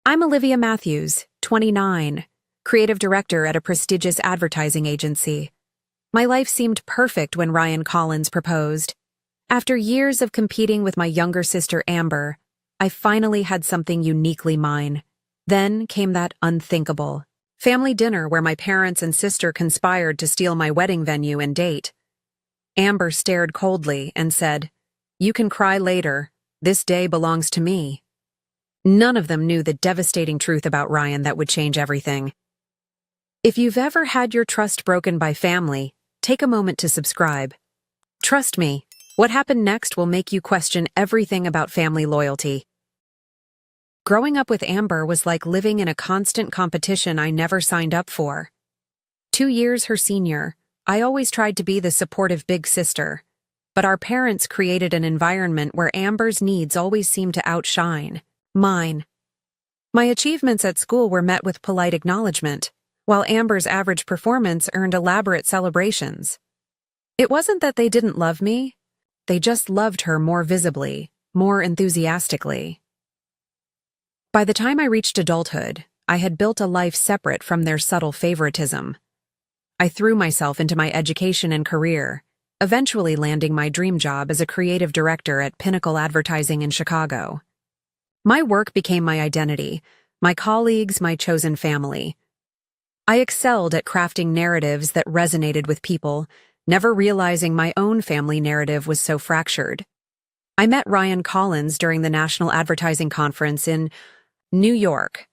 I'm Olivia Matthews, 29, creative director at a prestigious advertising agency. My life seemed perfect when Ryan Collins proposed. After years of competing with my younger sister Amber, I finally had something uniquely mine. Then came that unthinkable family dinner where my parents and sister conspired to steal my wedding venue and date. Amber stared coldly and said, "You can cry later. This day belongs to me." None of them knew the devastating truth about Ryan that would change everything. If you've ever had your trust broken by family, take a moment to subscribe. Trust me, what happened next will make you question everything about family loyalty. Growing up with Amber was like living in a constant competition I never signed up for. 2 years her senior, I always tried to be the supportive big sister, but our parents created an environment where Amber's needs always seemed to outshine mine. My achievements at school were met with polite acknowledgement, while Amber's average performance earned elaborate celebrations. It wasn't that they didn't love me, they just loved her more visibly, more enthusiastically. By the time I reached adulthood, I had built a life separate from their subtle favoritism. I threw myself into my education and career, eventually landing my dream job as a creative director at Pinnacle Advertising in Chicago. My work became my identity, my colleagues, my chosen family. I excelled at crafting narratives that resonated with people, never realizing my own family narrative was so fractured. I met Ryan Collins during the National Advertising Conference in New York.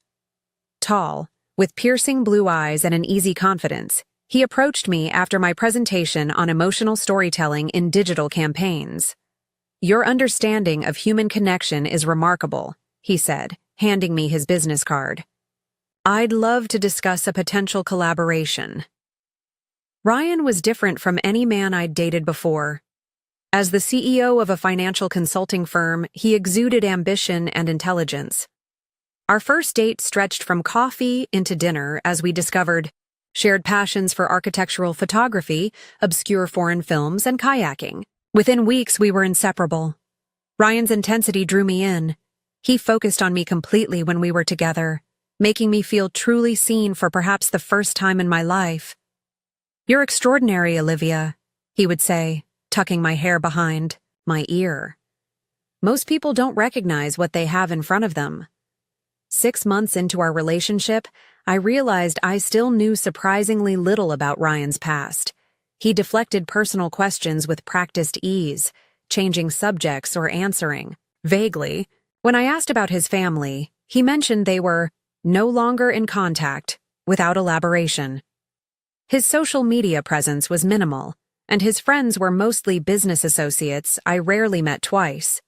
Tall, with piercing blue eyes and an easy confidence, he approached me after my presentation on emotional storytelling in digital campaigns. "Your understanding of human connection is remarkable," he said, handing me his business card. "I'd love to discuss a potential collaboration." Ryan was different from any man I'd dated before. As the CEO of a financial consulting firm, he exuded ambition and intelligence. Our first date stretched from coffee into dinner as we discovered shared passions for architectural photography, obscure foreign films, and kayaking. Within weeks, we were inseparable. Ryan's intensity drew me in. He focused on me completely when we were together, making me feel truly seen for perhaps the first time in my life. "You're extraordinary, Olivia," he would say, tucking my hair behind my ear. "Most people don't recognize what they have in front of them." 6 months into our relationship, I realized I still knew surprisingly little about Ryan's past. He deflected personal questions with practiced ease, changing subjects or answering vaguely. When I asked about his family, he mentioned they were no longer in contact, without elaboration. His social media presence was minimal, and his friends were mostly business associates I rarely met twice.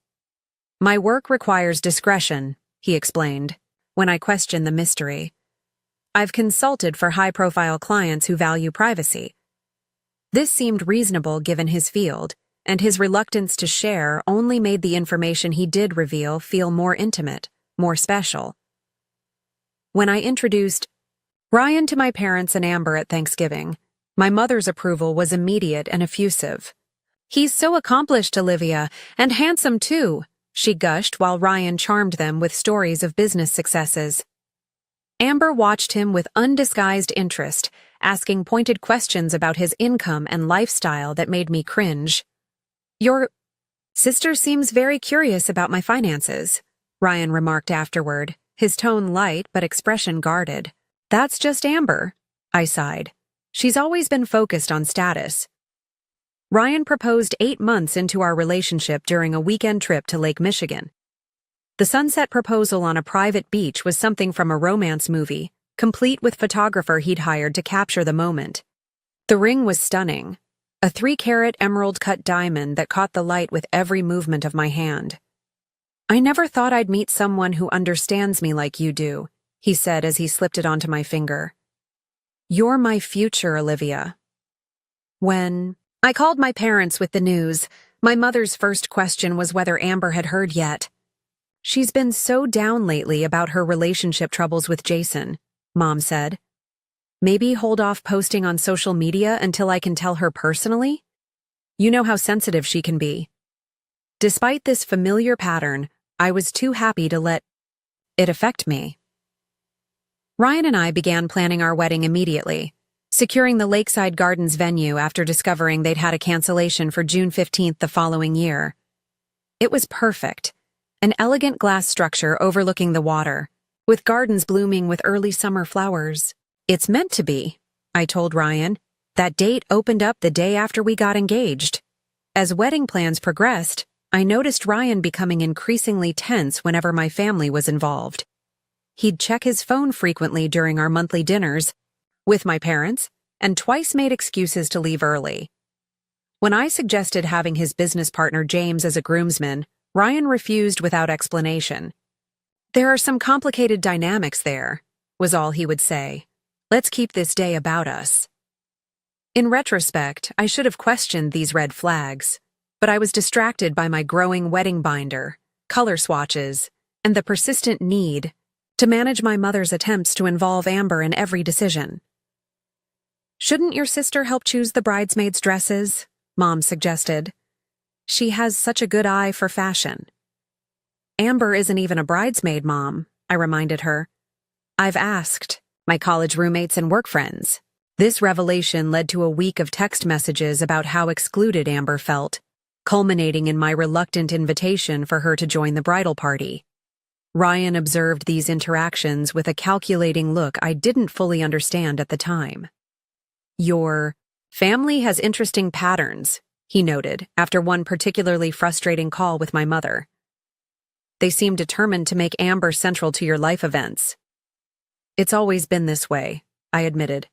"My work requires discretion," he explained, when I questioned the mystery. "I've consulted for high-profile clients who value privacy." This seemed reasonable given his field, and his reluctance to share only made the information he did reveal feel more intimate, more special. When I introduced Ryan to my parents and Amber at Thanksgiving, my mother's approval was immediate and effusive. "He's so accomplished, Olivia, and handsome too," she gushed while Ryan charmed them with stories of business successes. Amber watched him with undisguised interest, asking pointed questions about his income and lifestyle that made me cringe. "Your sister seems very curious about my finances," Ryan remarked afterward, his tone light but expression guarded. "That's just Amber," I sighed. "She's always been focused on status." Ryan proposed 8 months into our relationship during a weekend trip to Lake Michigan. The sunset proposal on a private beach was something from a romance movie, complete with photographer he'd hired to capture the moment. The ring was stunning, a 3-carat emerald-cut diamond that caught the light with every movement of my hand. "I never thought I'd meet someone who understands me like you do," he said as he slipped it onto my finger. "You're my future, Olivia." When I called my parents with the news, my mother's first question was whether Amber had heard yet. "She's been so down lately about her relationship troubles with Jason," Mom said. "Maybe hold off posting on social media until I can tell her personally? You know how sensitive she can be." Despite this familiar pattern, I was too happy to let it affect me. Ryan and I began planning our wedding immediately, securing the Lakeside Gardens venue after discovering they'd had a cancellation for June 15th the following year. It was perfect, an elegant glass structure overlooking the water, with gardens blooming with early summer flowers. "It's meant to be," I told Ryan. That date opened up the day after we got engaged. As wedding plans progressed, I noticed Ryan becoming increasingly tense whenever my family was involved. He'd check his phone frequently during our monthly dinners with my parents, and twice made excuses to leave early. When I suggested having his business partner James as a groomsman, Ryan refused without explanation. "There are some complicated dynamics there," was all he would say. "Let's keep this day about us." In retrospect, I should have questioned these red flags, but I was distracted by my growing wedding binder, color swatches, and the persistent need to manage my mother's attempts to involve Amber in every decision. "Shouldn't your sister help choose the bridesmaids' dresses?" Mom suggested. "She has such a good eye for fashion." "Amber isn't even a bridesmaid, Mom," I reminded her. "I've asked my college roommates and work friends." This revelation led to a week of text messages about how excluded Amber felt, culminating in my reluctant invitation for her to join the bridal party. Ryan observed these interactions with a calculating look I didn't fully understand at the time. "Your family has interesting patterns," he noted after one particularly frustrating call with my mother. "They seem determined to make Amber central to your life events." "It's always been this way," I admitted.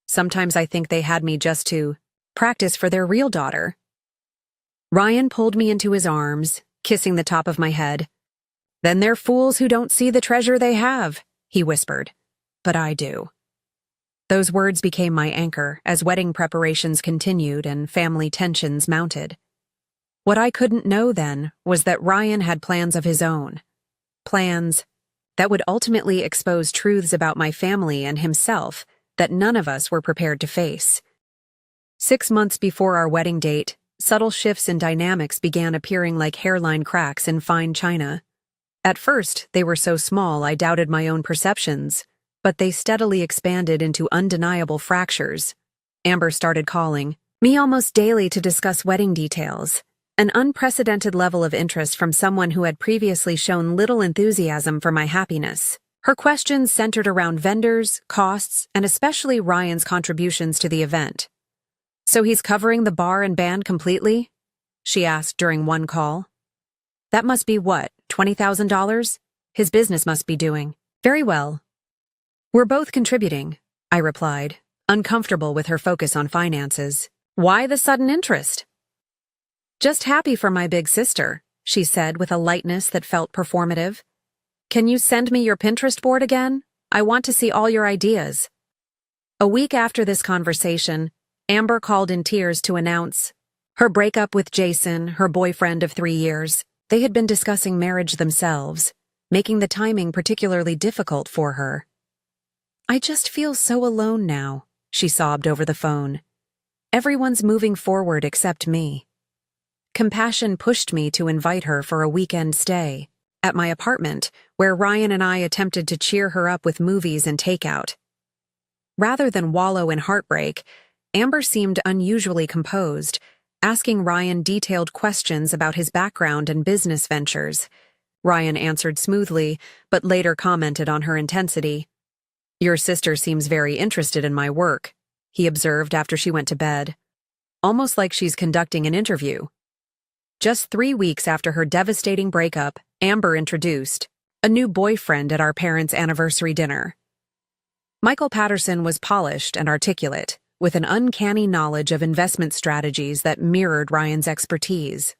"Sometimes I think they had me just to practice for their real daughter." Ryan pulled me into his arms, kissing the top of my head. "Then they're fools who don't see the treasure they have," he whispered. "But I do." Those words became my anchor as wedding preparations continued and family tensions mounted. What I couldn't know then was that Ryan had plans of his own. Plans that would ultimately expose truths about my family and himself that none of us were prepared to face. 6 months before our wedding date, subtle shifts in dynamics began appearing like hairline cracks in fine china. At first, they were so small I doubted my own perceptions, but they steadily expanded into undeniable fractures. Amber started calling me almost daily to discuss wedding details, an unprecedented level of interest from someone who had previously shown little enthusiasm for my happiness. Her questions centered around vendors, costs, and especially Ryan's contributions to the event. "So he's covering the bar and band completely?" she asked during one call. "That must be what, $20,000? His business must be doing very well." "We're both contributing," I replied, uncomfortable with her focus on finances. "Why the sudden interest?" "Just happy for my big sister," she said with a lightness that felt performative. "Can you send me your Pinterest board again? I want to see all your ideas." A week after this conversation, Amber called in tears to announce her breakup with Jason, her boyfriend of 3 years. They had been discussing marriage themselves, making the timing particularly difficult for her. "I just feel so alone now," she sobbed over the phone. "Everyone's moving forward except me." Compassion pushed me to invite her for a weekend stay at my apartment, where Ryan and I attempted to cheer her up with movies and takeout. Rather than wallow in heartbreak, Amber seemed unusually composed, asking Ryan detailed questions about his background and business ventures. Ryan answered smoothly, but later commented on her intensity. "Your sister seems very interested in my work," he observed after she went to bed. "Almost like she's conducting an interview." Just 3 weeks after her devastating breakup, Amber introduced a new boyfriend at our parents' anniversary dinner. Michael Patterson was polished and articulate, with an uncanny knowledge of investment strategies that mirrored Ryan's expertise.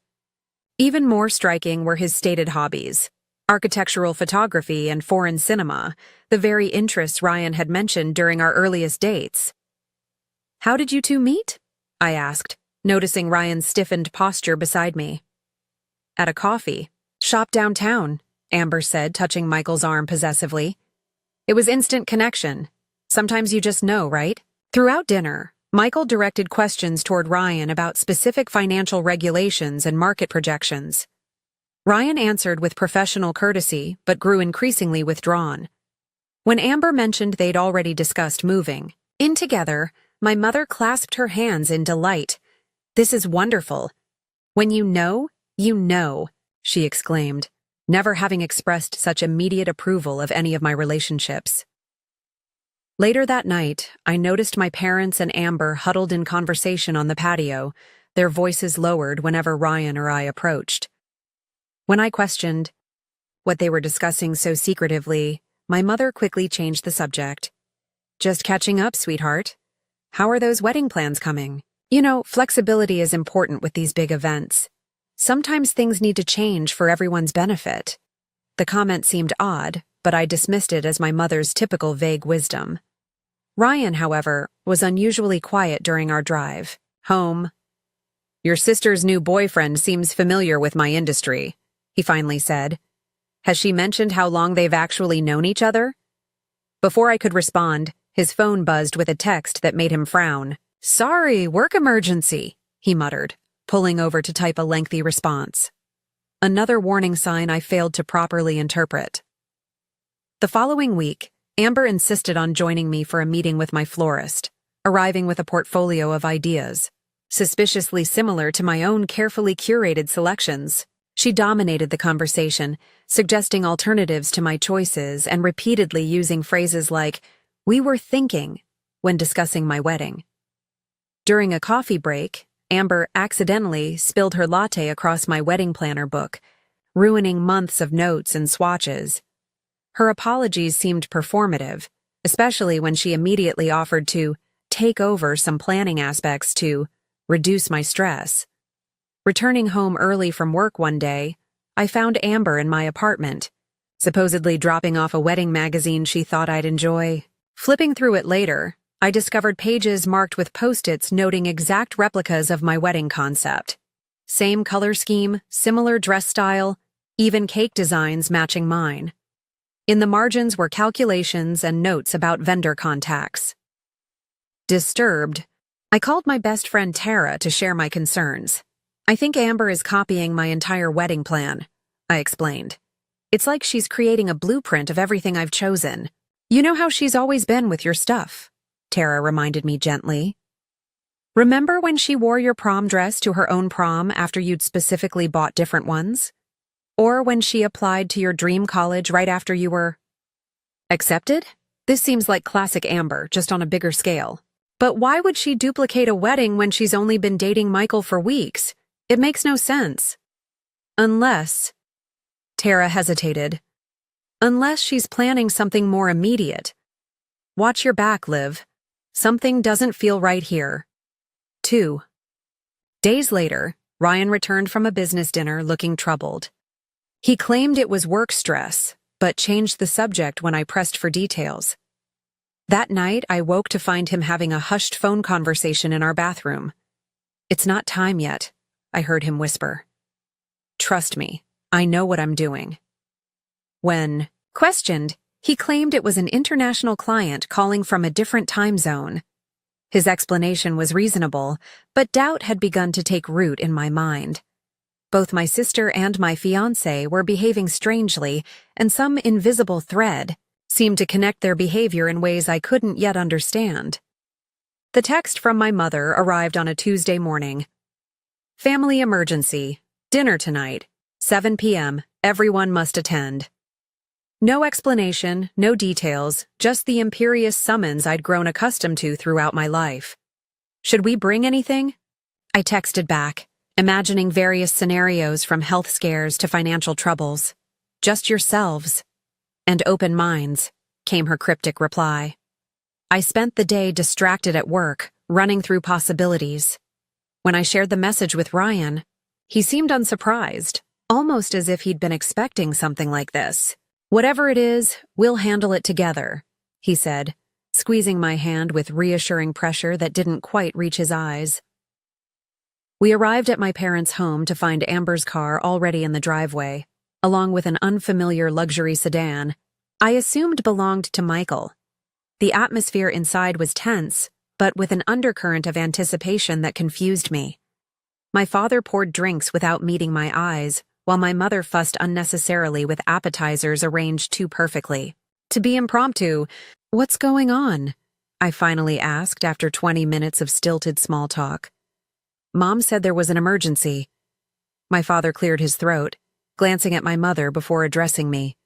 Even more striking were his stated hobbies: architectural photography and foreign cinema, the very interests Ryan had mentioned during our earliest dates. "How did you two meet?" I asked, noticing Ryan's stiffened posture beside me. "At a coffee shop downtown," Amber said, touching Michael's arm possessively. "It was instant connection. Sometimes you just know, right?" Throughout dinner, Michael directed questions toward Ryan about specific financial regulations and market projections. Ryan answered with professional courtesy, but grew increasingly withdrawn. When Amber mentioned they'd already discussed moving in together, my mother clasped her hands in delight. "This is wonderful. When you know, she exclaimed, never having expressed such immediate approval of any of my relationships. Later that night, I noticed my parents and Amber huddled in conversation on the patio, their voices lowered whenever Ryan or I approached. When I questioned what they were discussing so secretively, my mother quickly changed the subject. "Just catching up, sweetheart. How are those wedding plans coming? You know, flexibility is important with these big events. Sometimes things need to change for everyone's benefit." The comment seemed odd, but I dismissed it as my mother's typical vague wisdom. Ryan, however, was unusually quiet during our drive home. "Your sister's new boyfriend seems familiar with my industry," he finally said. "Has she mentioned how long they've actually known each other?" Before I could respond, his phone buzzed with a text that made him frown. "Sorry, work emergency," he muttered, pulling over to type a lengthy response. Another warning sign I failed to properly interpret. The following week, Amber insisted on joining me for a meeting with my florist, arriving with a portfolio of ideas, suspiciously similar to my own carefully curated selections. She dominated the conversation, suggesting alternatives to my choices and repeatedly using phrases like, "We were thinking," when discussing my wedding. During a coffee break, Amber accidentally spilled her latte across my wedding planner book, ruining months of notes and swatches. Her apologies seemed performative, especially when she immediately offered to take over some planning aspects to reduce my stress. Returning home early from work one day, I found Amber in my apartment, supposedly dropping off a wedding magazine she thought I'd enjoy. Flipping through it later, I discovered pages marked with Post-its noting exact replicas of my wedding concept. Same color scheme, similar dress style, even cake designs matching mine. In the margins were calculations and notes about vendor contacts. Disturbed, I called my best friend Tara to share my concerns. "I think Amber is copying my entire wedding plan," I explained. "It's like she's creating a blueprint of everything I've chosen. You know how she's always been with your stuff," Tara reminded me gently. "Remember when she wore your prom dress to her own prom after you'd specifically bought different ones? Or when she applied to your dream college right after you were accepted? This seems like classic Amber, just on a bigger scale. But why would she duplicate a wedding when she's only been dating Michael for weeks? It makes no sense. Unless," Tara hesitated, "unless she's planning something more immediate. Watch your back, Liv. Something doesn't feel right here." 2 days later, Ryan returned from a business dinner looking troubled. He claimed it was work stress, but changed the subject when I pressed for details. That night, I woke to find him having a hushed phone conversation in our bathroom. "It's not time yet," I heard him whisper. "Trust me, I know what I'm doing." When questioned, he claimed it was an international client calling from a different time zone. His explanation was reasonable, but doubt had begun to take root in my mind. Both my sister and my fiancé were behaving strangely, and some invisible thread seemed to connect their behavior in ways I couldn't yet understand. The text from my mother arrived on a Tuesday morning. "Family emergency. Dinner tonight. 7 p.m. Everyone must attend." No explanation, no details, just the imperious summons I'd grown accustomed to throughout my life. "Should we bring anything?" I texted back, imagining various scenarios from health scares to financial troubles. "Just yourselves." "And open minds," came her cryptic reply. I spent the day distracted at work, running through possibilities. When I shared the message with Ryan, he seemed unsurprised, almost as if he'd been expecting something like this. "Whatever it is, we'll handle it together," he said, squeezing my hand with reassuring pressure that didn't quite reach his eyes. We arrived at my parents' home to find Amber's car already in the driveway, along with an unfamiliar luxury sedan I assumed belonged to Michael. The atmosphere inside was tense, but with an undercurrent of anticipation that confused me. My father poured drinks without meeting my eyes, while my mother fussed unnecessarily with appetizers arranged too perfectly. to be impromptu. What's going on? I finally asked after 20 minutes of stilted small talk. Mom said there was an emergency. My father cleared his throat, glancing at my mother before addressing me.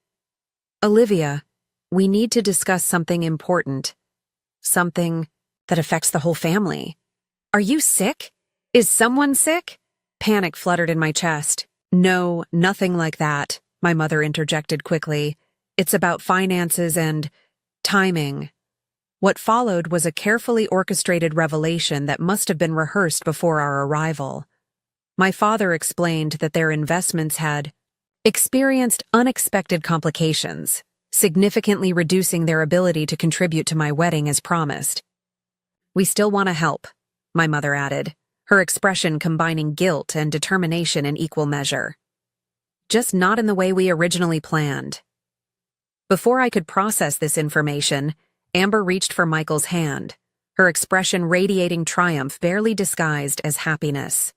Olivia, we need to discuss something important. Something that affects the whole family. Are you sick? Is someone sick? Panic fluttered in my chest. No, nothing like that, my mother interjected quickly. It's about finances and timing. What followed was a carefully orchestrated revelation that must have been rehearsed before our arrival. My father explained that their investments had experienced unexpected complications, significantly reducing their ability to contribute to my wedding as promised. We still want to help, my mother added, her expression combining guilt and determination in equal measure. Just not in the way we originally planned. Before I could process this information, Amber reached for Michael's hand, her expression radiating triumph barely disguised as happiness.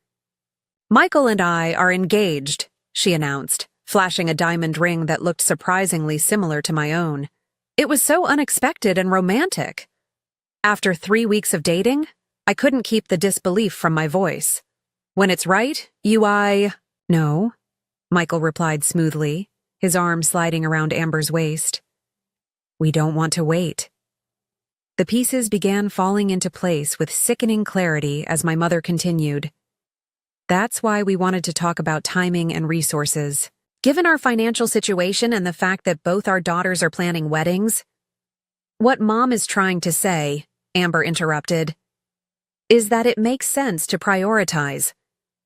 Michael and I are engaged, she announced, flashing a diamond ring that looked surprisingly similar to my own. It was so unexpected and romantic. After 3 weeks of dating, I couldn't keep the disbelief from my voice. When it's right, No, Michael replied smoothly, his arm sliding around Amber's waist. We don't want to wait. The pieces began falling into place with sickening clarity as my mother continued. That's why we wanted to talk about timing and resources. Given our financial situation and the fact that both our daughters are planning weddings, what Mom is trying to say, Amber interrupted, is that it makes sense to prioritize.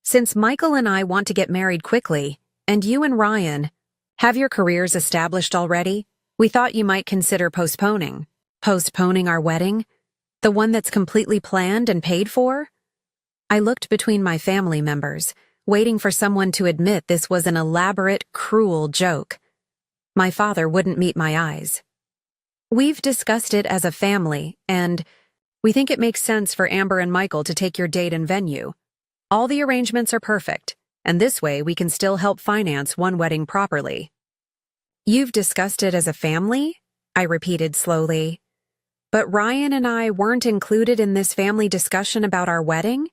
Since Michael and I want to get married quickly, and you and Ryan have your careers established already, we thought you might consider postponing. Postponing our wedding? The one that's completely planned and paid for? I looked between my family members, waiting for someone to admit this was an elaborate, cruel joke. My father wouldn't meet my eyes. We've discussed it as a family, and we think it makes sense for Amber and Michael to take your date and venue. All the arrangements are perfect, and this way we can still help finance one wedding properly. You've discussed it as a family? I repeated slowly. But Ryan and I weren't included in this family discussion about our wedding?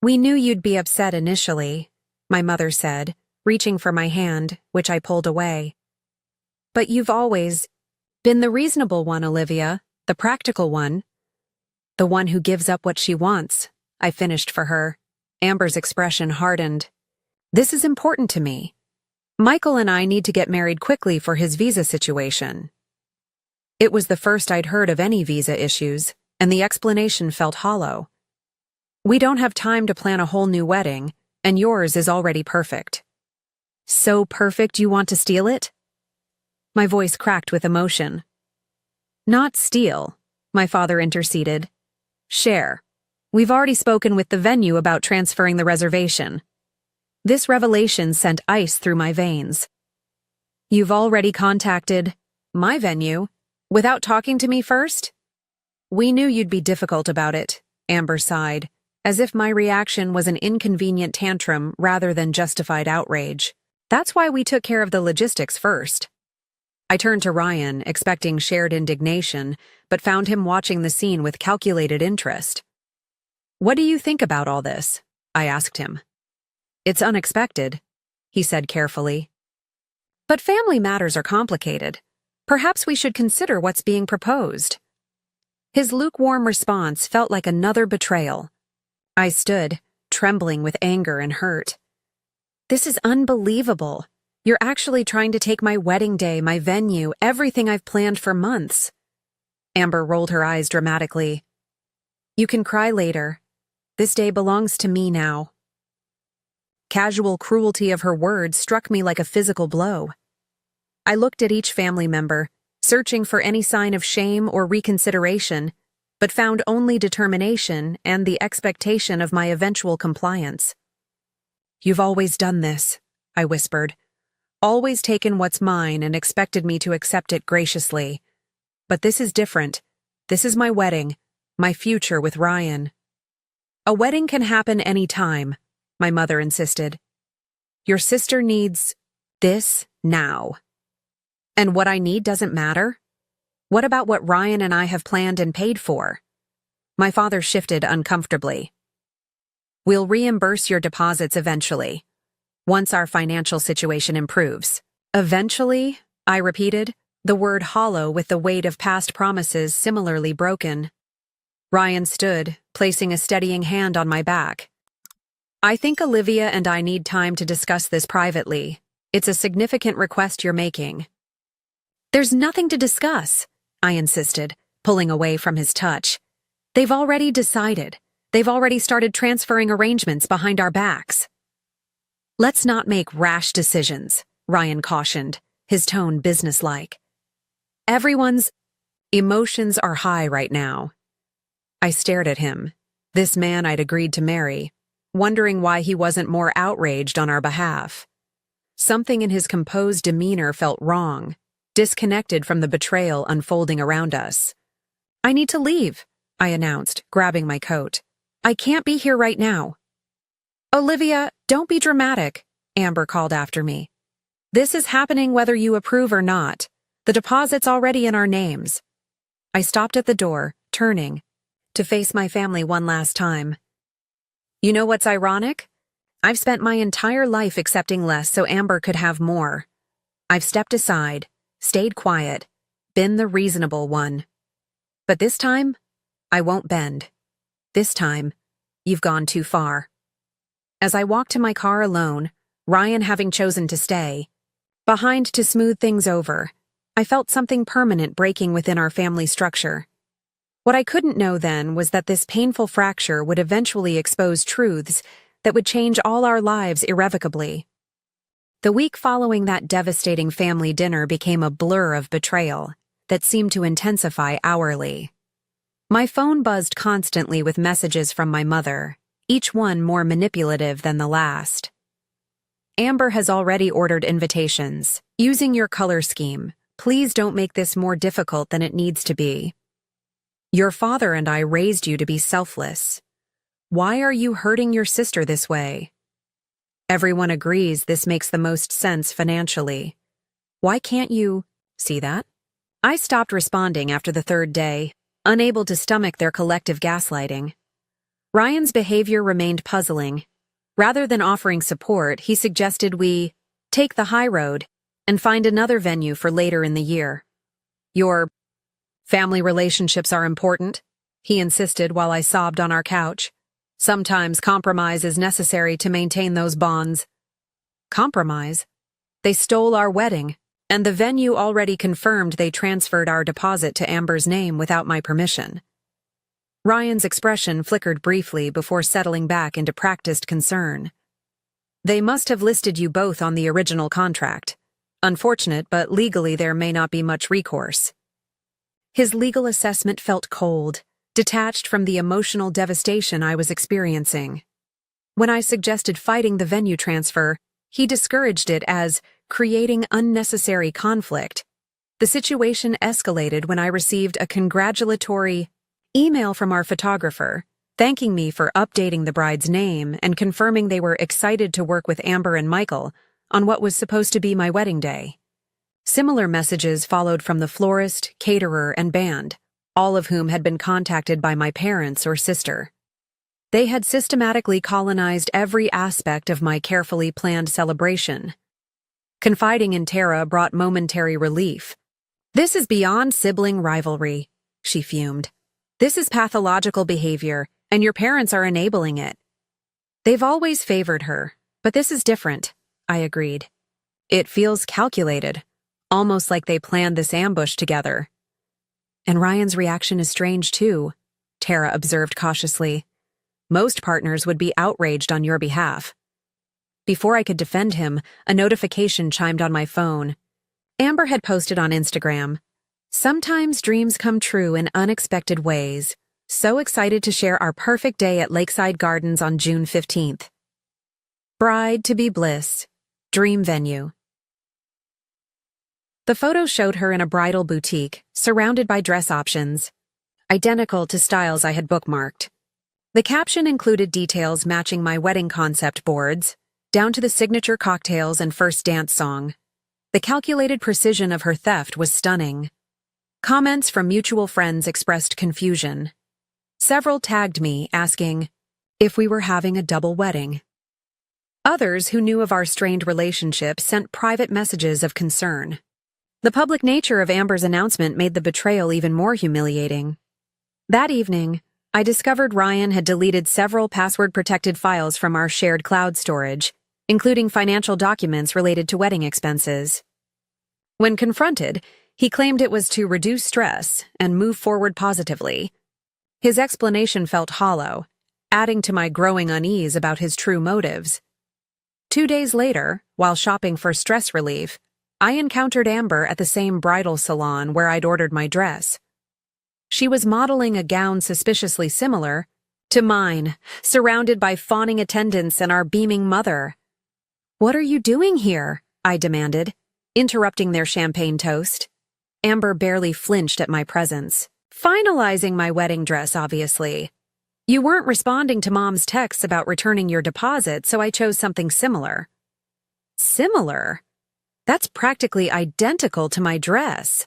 We knew you'd be upset initially, my mother said, reaching for my hand, which I pulled away. But you've always been the reasonable one, Olivia, the practical one. The one who gives up what she wants, I finished for her. Amber's expression hardened. This is important to me. Michael and I need to get married quickly for his visa situation. It was the first I'd heard of any visa issues, and the explanation felt hollow. We don't have time to plan a whole new wedding, and yours is already perfect. So perfect you want to steal it? My voice cracked with emotion. Not steal, my father interceded. Share. We've already spoken with the venue about transferring the reservation. This revelation sent ice through my veins. You've already contacted my venue without talking to me first? We knew you'd be difficult about it, Amber sighed, as if my reaction was an inconvenient tantrum rather than justified outrage. That's why we took care of the logistics first. I turned to Ryan, expecting shared indignation, but found him watching the scene with calculated interest. What do you think about all this? I asked him. It's unexpected, he said carefully. But family matters are complicated. Perhaps we should consider what's being proposed. His lukewarm response felt like another betrayal. I stood, trembling with anger and hurt. This is unbelievable. You're actually trying to take my wedding day, my venue, everything I've planned for months. Amber rolled her eyes dramatically. You can cry later. This day belongs to me now. Casual cruelty of her words struck me like a physical blow. I looked at each family member, searching for any sign of shame or reconsideration, but found only determination and the expectation of my eventual compliance. You've always done this, I whispered. Always taken what's mine and expected me to accept it graciously. But this is different. This is my wedding, my future with Ryan. A wedding can happen any time, my mother insisted. Your sister needs this now. And what I need doesn't matter? What about what Ryan and I have planned and paid for? My father shifted uncomfortably. We'll reimburse your deposits eventually, once our financial situation improves. Eventually, I repeated, the word hollow with the weight of past promises similarly broken. Ryan stood, placing a steadying hand on my back. I think Olivia and I need time to discuss this privately. It's a significant request you're making. There's nothing to discuss, I insisted, pulling away from his touch. They've already decided. They've already started transferring arrangements behind our backs. Let's not make rash decisions, Ryan cautioned, his tone businesslike. Everyone's emotions are high right now. I stared at him, this man I'd agreed to marry, wondering why he wasn't more outraged on our behalf. Something in his composed demeanor felt wrong, disconnected from the betrayal unfolding around us. I need to leave, I announced, grabbing my coat. I can't be here right now. Olivia, don't be dramatic, Amber called after me. This is happening whether you approve or not. The deposit's already in our names. I stopped at the door, turning, to face my family one last time. You know what's ironic? I've spent my entire life accepting less so Amber could have more. I've stepped aside, stayed quiet, been the reasonable one. But this time, I won't bend. This time, you've gone too far. As I walked to my car alone, Ryan having chosen to stay, behind to smooth things over, I felt something permanent breaking within our family structure. What I couldn't know then was that this painful fracture would eventually expose truths that would change all our lives irrevocably. The week following that devastating family dinner became a blur of betrayal that seemed to intensify hourly. My phone buzzed constantly with messages from my mother, each one more manipulative than the last. Amber has already ordered invitations. Using your color scheme, please don't make this more difficult than it needs to be. Your father and I raised you to be selfless. Why are you hurting your sister this way? Everyone agrees this makes the most sense financially. Why can't you see that? I stopped responding after the third day, unable to stomach their collective gaslighting. Ryan's behavior remained puzzling. Rather than offering support, he suggested we take the high road and find another venue for later in the year. Your family relationships are important, he insisted while I sobbed on our couch. Sometimes compromise is necessary to maintain those bonds. Compromise? They stole our wedding, and the venue already confirmed they transferred our deposit to Amber's name without my permission. Ryan's expression flickered briefly before settling back into practiced concern. They must have listed you both on the original contract. Unfortunate, but legally there may not be much recourse. His legal assessment felt cold, detached from the emotional devastation I was experiencing. When I suggested fighting the venue transfer, he discouraged it as creating unnecessary conflict. The situation escalated when I received a congratulatory email from our photographer, thanking me for updating the bride's name and confirming they were excited to work with Amber and Michael on what was supposed to be my wedding day. Similar messages followed from the florist, caterer, and band, all of whom had been contacted by my parents or sister. They had systematically colonized every aspect of my carefully planned celebration. Confiding in Tara brought momentary relief. This is beyond sibling rivalry, she fumed. This is pathological behavior, and your parents are enabling it. They've always favored her, but this is different, I agreed. It feels calculated, almost like they planned this ambush together. And Ryan's reaction is strange too, Tara observed cautiously. Most partners would be outraged on your behalf. Before I could defend him, a notification chimed on my phone. Amber had posted on Instagram, "Sometimes dreams come true in unexpected ways. So excited to share our perfect day at Lakeside Gardens on June 15th. Bride to be bliss. Dream venue." The photo showed her in a bridal boutique, surrounded by dress options, identical to styles I had bookmarked. The caption included details matching my wedding concept boards, down to the signature cocktails and first dance song. The calculated precision of her theft was stunning. Comments from mutual friends expressed confusion. Several tagged me, asking if we were having a double wedding. Others who knew of our strained relationship sent private messages of concern. The public nature of Amber's announcement made the betrayal even more humiliating. That evening, I discovered Ryan had deleted several password-protected files from our shared cloud storage, including financial documents related to wedding expenses. When confronted, he claimed it was to reduce stress and move forward positively. His explanation felt hollow, adding to my growing unease about his true motives. 2 days later, while shopping for stress relief, I encountered Amber at the same bridal salon where I'd ordered my dress. She was modeling a gown suspiciously similar to mine, surrounded by fawning attendants and our beaming mother. "What are you doing here?" I demanded, interrupting their champagne toast. Amber barely flinched at my presence. "Finalizing my wedding dress, obviously. You weren't responding to Mom's texts about returning your deposit, so I chose something similar." "Similar? That's practically identical to my dress.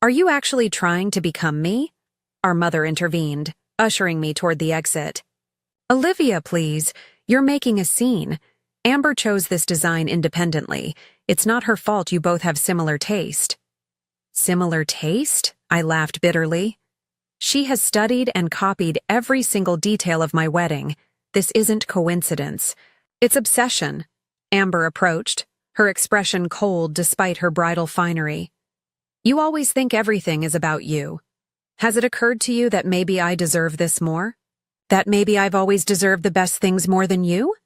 Are you actually trying to become me?" Our mother intervened, ushering me toward the exit. "Olivia, please. You're making a scene. Amber chose this design independently. It's not her fault you both have similar taste." "Similar taste?" I laughed bitterly. "She has studied and copied every single detail of my wedding. This isn't coincidence. It's obsession." Amber approached, her expression cold despite her bridal finery. "You always think everything is about you. Has it occurred to you that maybe I deserve this more? That maybe I've always deserved the best things more than you?"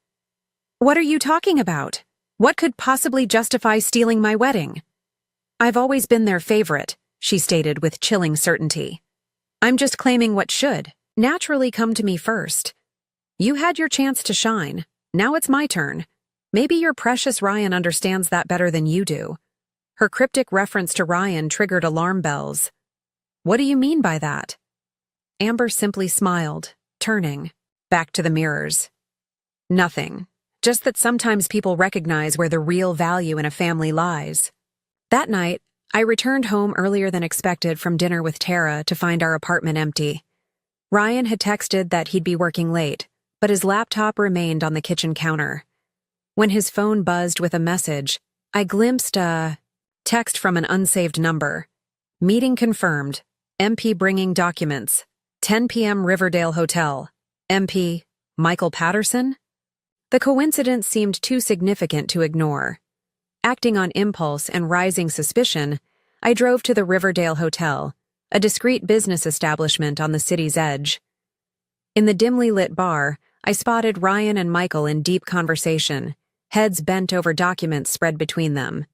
"What are you talking about? What could possibly justify stealing my wedding?" "I've always been their favorite," she stated with chilling certainty. "I'm just claiming what should naturally come to me first. You had your chance to shine. Now it's my turn. Maybe your precious Ryan understands that better than you do." Her cryptic reference to Ryan triggered alarm bells. "What do you mean by that?" Amber simply smiled, turning back to the mirrors. "Nothing. Just that sometimes people recognize where the real value in a family lies." That night, I returned home earlier than expected from dinner with Tara to find our apartment empty. Ryan had texted that he'd be working late, but his laptop remained on the kitchen counter. When his phone buzzed with a message, I glimpsed a text from an unsaved number. "Meeting confirmed. MP bringing documents. 10 p.m. Riverdale Hotel. MP, Michael Patterson?" The coincidence seemed too significant to ignore. Acting on impulse and rising suspicion, I drove to the Riverdale Hotel, a discreet business establishment on the city's edge. In the dimly lit bar, I spotted Ryan and Michael in deep conversation, heads bent over documents spread between them.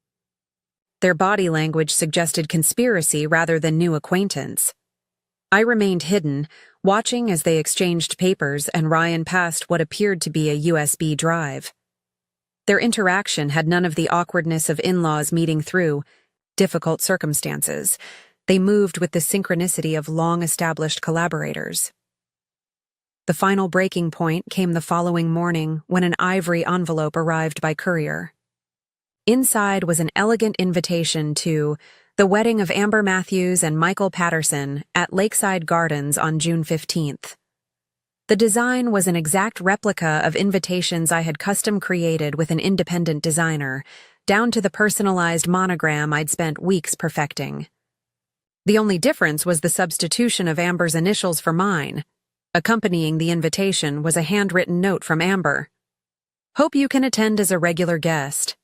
Their body language suggested conspiracy rather than new acquaintance. I remained hidden, watching as they exchanged papers and Ryan passed what appeared to be a USB drive. Their interaction had none of the awkwardness of in-laws meeting through difficult circumstances. They moved with the synchronicity of long-established collaborators. The final breaking point came the following morning when an ivory envelope arrived by courier. Inside was an elegant invitation to the wedding of Amber Matthews and Michael Patterson at Lakeside Gardens on June 15th. The design was an exact replica of invitations I had custom created with an independent designer, down to the personalized monogram I'd spent weeks perfecting. The only difference was the substitution of Amber's initials for mine. Accompanying the invitation was a handwritten note from Amber. "Hope you can attend as a regular guest.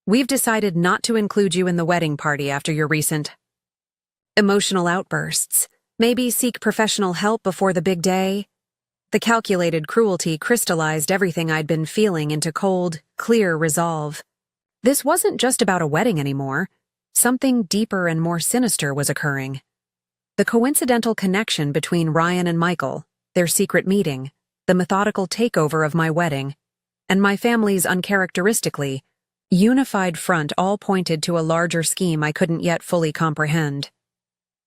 We've decided not to include you in the wedding party after your recent emotional outbursts. Maybe seek professional help before the big day." The calculated cruelty crystallized everything I'd been feeling into cold, clear resolve. This wasn't just about a wedding anymore. Something deeper and more sinister was occurring. The coincidental connection between Ryan and Michael, their secret meeting, the methodical takeover of my wedding, and my family's uncharacteristically unified front all pointed to a larger scheme I couldn't yet fully comprehend.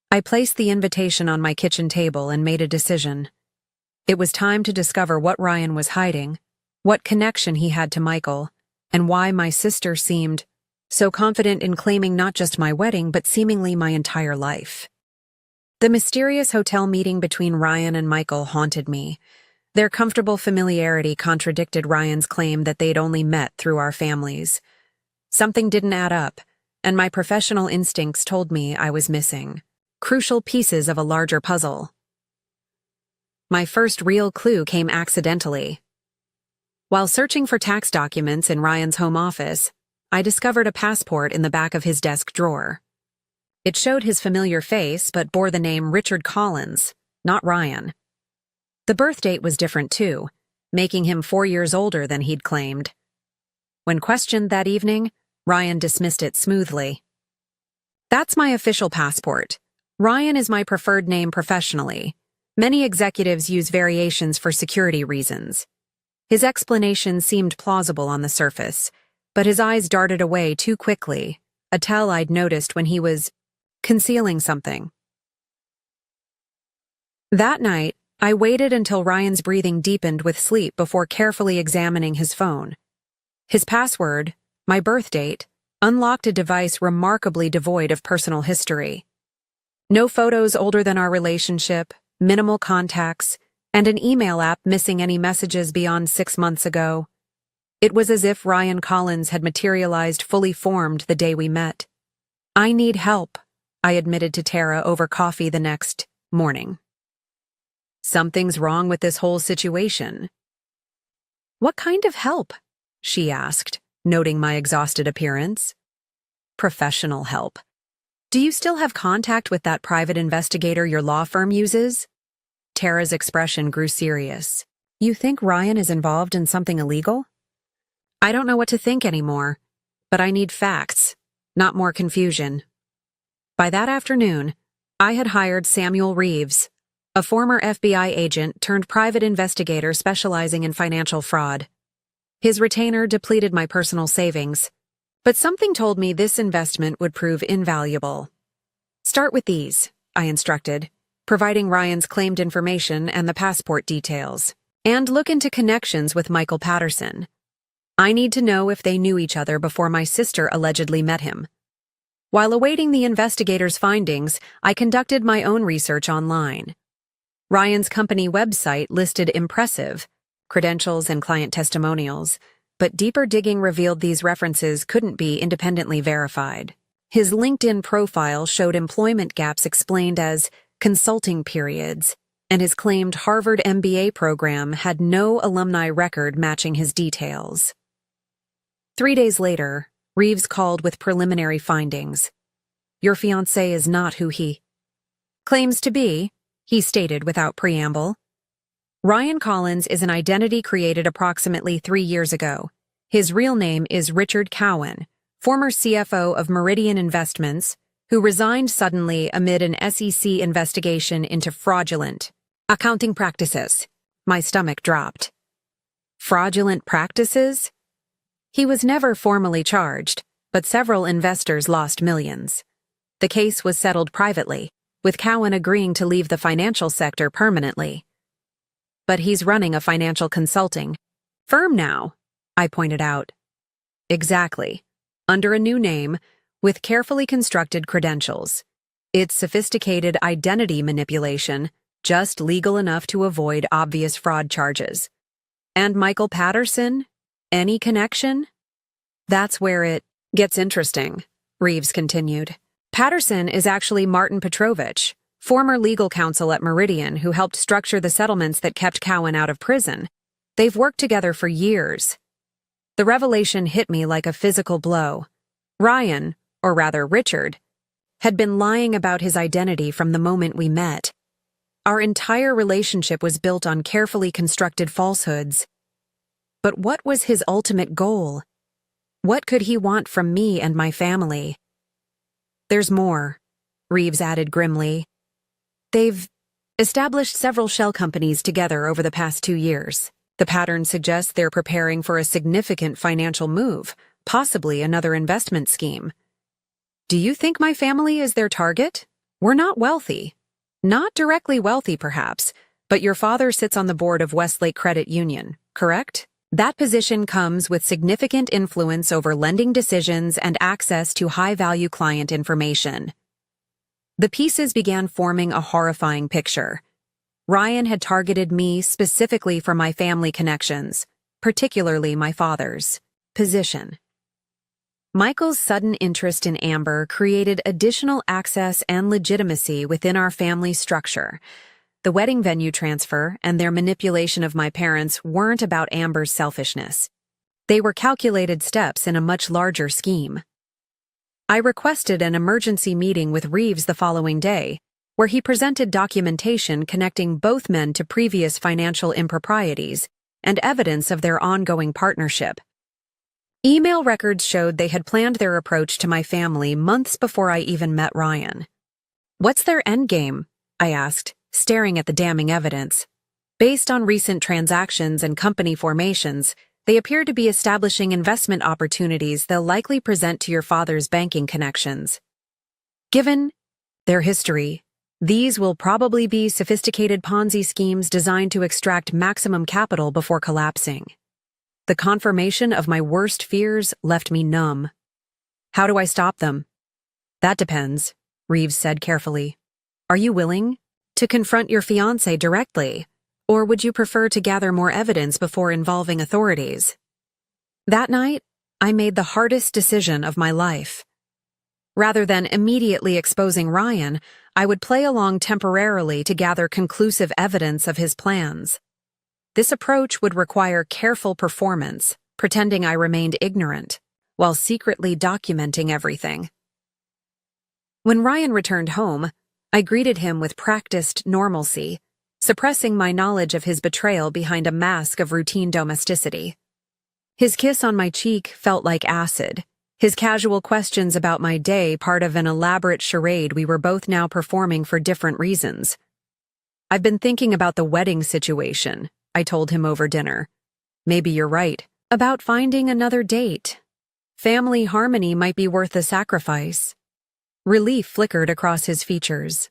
I placed the invitation on my kitchen table and made a decision. It was time to discover what Ryan was hiding, what connection he had to Michael, and why my sister seemed so confident in claiming not just my wedding but seemingly my entire life. The mysterious hotel meeting between Ryan and Michael haunted me. Their comfortable familiarity contradicted Ryan's claim that they'd only met through our families. Something didn't add up, and my professional instincts told me I was missing crucial pieces of a larger puzzle. My first real clue came accidentally. While searching for tax documents in Ryan's home office, I discovered a passport in the back of his desk drawer. It showed his familiar face but bore the name Richard Collins, not Ryan. The birth date was different too, making him 4 years older than he'd claimed. When questioned that evening, Ryan dismissed it smoothly. "That's my official passport. Ryan is my preferred name professionally. Many executives use variations for security reasons." His explanation seemed plausible on the surface, but his eyes darted away too quickly, a tell I'd noticed when he was concealing something. That night, I waited until Ryan's breathing deepened with sleep before carefully examining his phone. His password, my birth date, unlocked a device remarkably devoid of personal history. No photos older than our relationship, minimal contacts, and an email app missing any messages beyond 6 months ago. It was as if Ryan Collins had materialized fully formed the day we met. "I need help," I admitted to Tara over coffee the next morning. "Something's wrong with this whole situation." "What kind of help?" she asked, noting my exhausted appearance. "Professional help. Do you still have contact with that private investigator your law firm uses?" Tara's expression grew serious. "You think Ryan is involved in something illegal?" "I don't know what to think anymore, but I need facts, not more confusion." By that afternoon, I had hired Samuel Reeves, a former FBI agent turned private investigator specializing in financial fraud. His retainer depleted my personal savings, but something told me this investment would prove invaluable. "Start with these," I instructed, providing Ryan's claimed information and the passport details, "and look into connections with Michael Patterson. I need to know if they knew each other before my sister allegedly met him." While awaiting the investigator's findings, I conducted my own research online. Ryan's company website listed impressive credentials and client testimonials, but deeper digging revealed these references couldn't be independently verified. His LinkedIn profile showed employment gaps explained as consulting periods, and his claimed Harvard MBA program had no alumni record matching his details. 3 days later, Reeves called with preliminary findings. "Your fiancé is not who he claims to be," he stated without preamble. "Ryan Collins is an identity created approximately 3 years ago. His real name is Richard Cowan, former CFO of Meridian Investments, who resigned suddenly amid an SEC investigation into fraudulent accounting practices." My stomach dropped. Fraudulent practices? He was never formally charged, but several investors lost millions. The case was settled privately, with Cowan agreeing to leave the financial sector permanently. "But he's running a financial consulting firm now," I pointed out. "Exactly. Under a new name, with carefully constructed credentials. It's sophisticated identity manipulation, just legal enough to avoid obvious fraud charges. And Michael Patterson? Any connection?" "That's where it gets interesting," Reeves continued. "Patterson is actually Martin Petrovich, former legal counsel at Meridian who helped structure the settlements that kept Cowan out of prison. They've worked together for years." The revelation hit me like a physical blow. Ryan, or rather Richard, had been lying about his identity from the moment we met. Our entire relationship was built on carefully constructed falsehoods. But what was his ultimate goal? What could he want from me and my family? "There's more," Reeves added grimly. "They've established several shell companies together over the past 2 years. The pattern suggests they're preparing for a significant financial move, possibly another investment scheme. Do you think my family is their target? We're not wealthy. Not directly wealthy, perhaps, but your father sits on the board of Westlake Credit Union, correct? That position comes with significant influence over lending decisions and access to high-value client information. The pieces began forming a horrifying picture. Ryan had targeted me specifically for my family connections, particularly my father's position. Michael's sudden interest in Amber created additional access and legitimacy within our family structure. The wedding venue transfer and their manipulation of my parents weren't about Amber's selfishness. They were calculated steps in a much larger scheme. I requested an emergency meeting with Reeves the following day, where he presented documentation connecting both men to previous financial improprieties and evidence of their ongoing partnership. Email records showed they had planned their approach to my family months before I even met Ryan. "What's their endgame?" I asked, staring at the damning evidence. Based on recent transactions and company formations, they appear to be establishing investment opportunities they'll likely present to your father's banking connections. Given their history, these will probably be sophisticated Ponzi schemes designed to extract maximum capital before collapsing. The confirmation of my worst fears left me numb. "How do I stop them?" "That depends," Reeves said carefully. "Are you willing to confront your fiancé directly, or would you prefer to gather more evidence before involving authorities?" That night, I made the hardest decision of my life. Rather than immediately exposing Ryan, I would play along temporarily to gather conclusive evidence of his plans. This approach would require careful performance, pretending I remained ignorant, while secretly documenting everything. When Ryan returned home, I greeted him with practiced normalcy, suppressing my knowledge of his betrayal behind a mask of routine domesticity. His kiss on my cheek felt like acid, his casual questions about my day part of an elaborate charade we were both now performing for different reasons. "I've been thinking about the wedding situation," I told him over dinner. "Maybe you're right about finding another date. Family harmony might be worth the sacrifice." Relief flickered across his features.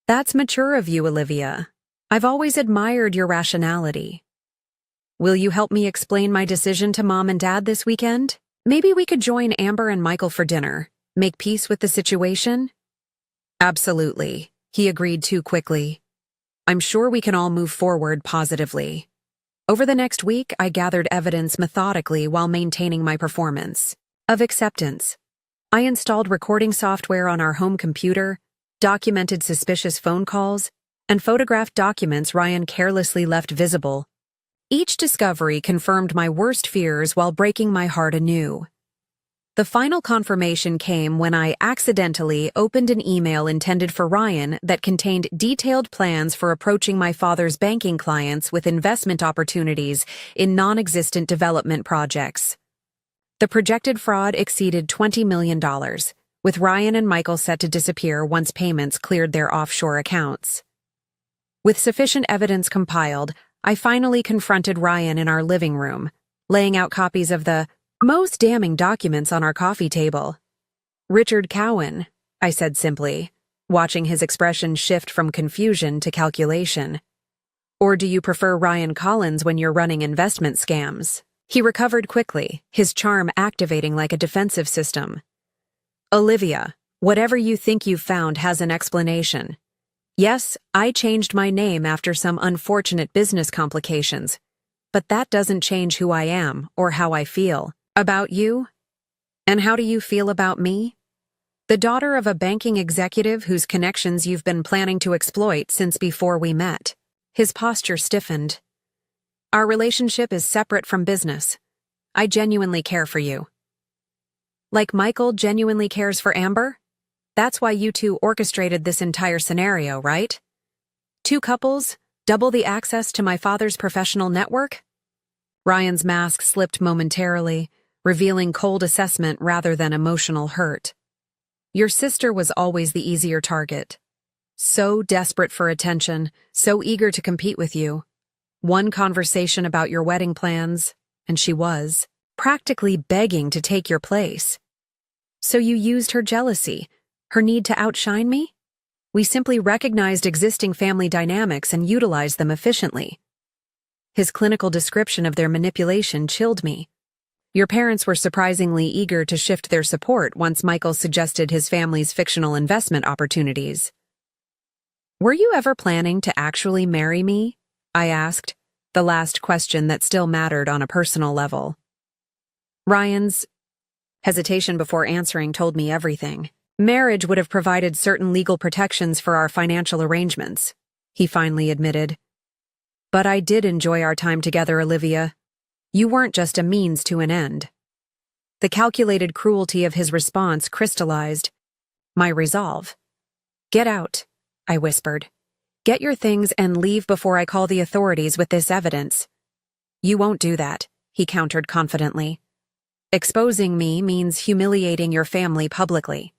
"That's mature of you, Olivia. I've always admired your rationality. Will you help me explain my decision to Mom and Dad this weekend? Maybe we could join Amber and Michael for dinner, make peace with the situation?" "Absolutely," he agreed too quickly. "I'm sure we can all move forward positively." Over the next week, I gathered evidence methodically while maintaining my performance of acceptance. I installed recording software on our home computer, documented suspicious phone calls, and photographed documents Ryan carelessly left visible. Each discovery confirmed my worst fears while breaking my heart anew. The final confirmation came when I accidentally opened an email intended for Ryan that contained detailed plans for approaching my father's banking clients with investment opportunities in non-existent development projects. The projected fraud exceeded $20 million, with Ryan and Michael set to disappear once payments cleared their offshore accounts. With sufficient evidence compiled, I finally confronted Ryan in our living room, laying out copies of the most damning documents on our coffee table. "Richard Cowan," I said simply, watching his expression shift from confusion to calculation. "Or do you prefer Ryan Collins when you're running investment scams?" He recovered quickly, his charm activating like a defensive system. "Olivia, whatever you think you've found has an explanation. Yes, I changed my name after some unfortunate business complications, but that doesn't change who I am or how I feel about you. And how do you feel about me? The daughter of a banking executive whose connections you've been planning to exploit since before we met." His posture stiffened. "Our relationship is separate from business. I genuinely care for you." "Like Michael genuinely cares for Amber? That's why you two orchestrated this entire scenario, right? Two couples, double the access to my father's professional network?" Ryan's mask slipped momentarily, revealing cold assessment rather than emotional hurt. "Your sister was always the easier target. So desperate for attention, so eager to compete with you. One conversation about your wedding plans, and she was practically begging to take your place. So you used her jealousy, her need to outshine me? We simply recognized existing family dynamics and utilized them efficiently." His clinical description of their manipulation chilled me. Your parents were surprisingly eager to shift their support once Michael suggested his family's fictional investment opportunities. Were you ever planning to actually marry me? I asked, the last question that still mattered on a personal level. Ryan's hesitation before answering told me everything. Marriage would have provided certain legal protections for our financial arrangements, he finally admitted. But I did enjoy our time together, Olivia. You weren't just a means to an end. The calculated cruelty of his response crystallized my resolve. Get out, I whispered. Get your things and leave before I call the authorities with this evidence. You won't do that, he countered confidently. Exposing me means humiliating your family publicly.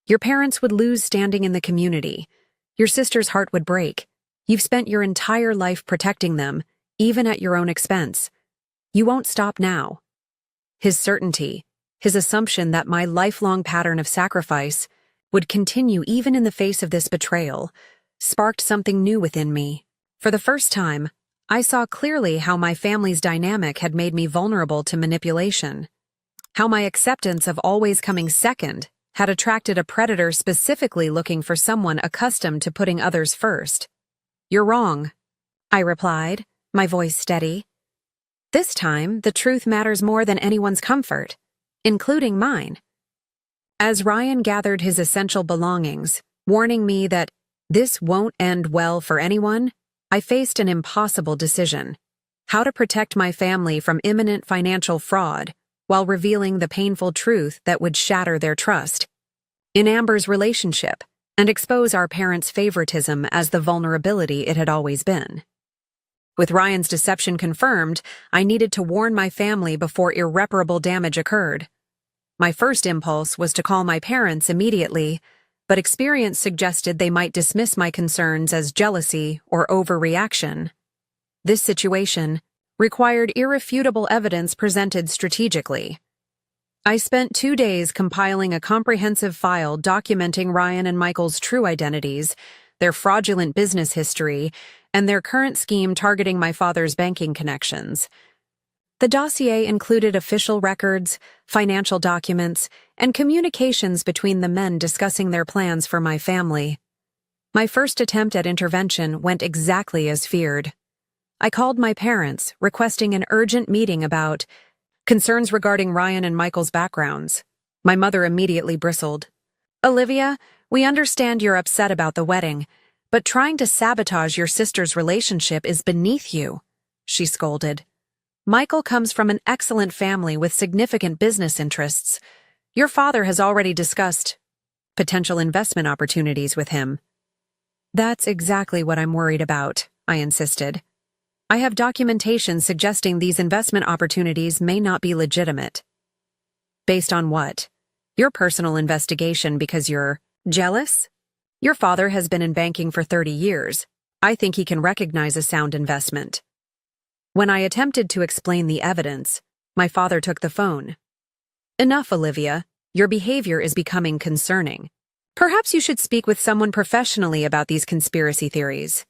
Your parents would lose standing in the community. Your sister's heart would break. You've spent your entire life protecting them, even at your own expense. You won't stop now. His certainty, his assumption that my lifelong pattern of sacrifice would continue even in the face of this betrayal, sparked something new within me. For the first time, I saw clearly how my family's dynamic had made me vulnerable to manipulation. How my acceptance of always coming second had attracted a predator specifically looking for someone accustomed to putting others first. You're wrong, I replied, my voice steady. This time, the truth matters more than anyone's comfort, including mine. As Ryan gathered his essential belongings, warning me that this won't end well for anyone, I faced an impossible decision: how to protect my family from imminent financial fraud while revealing the painful truth that would shatter their trust in Amber's relationship and expose our parents' favoritism as the vulnerability it had always been. With Ryan's deception confirmed, I needed to warn my family before irreparable damage occurred. My first impulse was to call my parents immediately, but experience suggested they might dismiss my concerns as jealousy or overreaction. This situation required irrefutable evidence presented strategically. I spent 2 days compiling a comprehensive file documenting Ryan and Michael's true identities, their fraudulent business history, and their current scheme targeting my father's banking connections. The dossier included official records, financial documents, and communications between the men discussing their plans for my family. My first attempt at intervention went exactly as feared. I called my parents, requesting an urgent meeting about concerns regarding Ryan and Michael's backgrounds. My mother immediately bristled. Olivia, we understand you're upset about the wedding, but trying to sabotage your sister's relationship is beneath you, she scolded. Michael comes from an excellent family with significant business interests. Your father has already discussed potential investment opportunities with him. That's exactly what I'm worried about, I insisted. I have documentation suggesting these investment opportunities may not be legitimate. Based on what? Your personal investigation because you're jealous? Your father has been in banking for 30 years. I think he can recognize a sound investment. When I attempted to explain the evidence, my father took the phone. Enough, Olivia. Your behavior is becoming concerning. Perhaps you should speak with someone professionally about these conspiracy theories.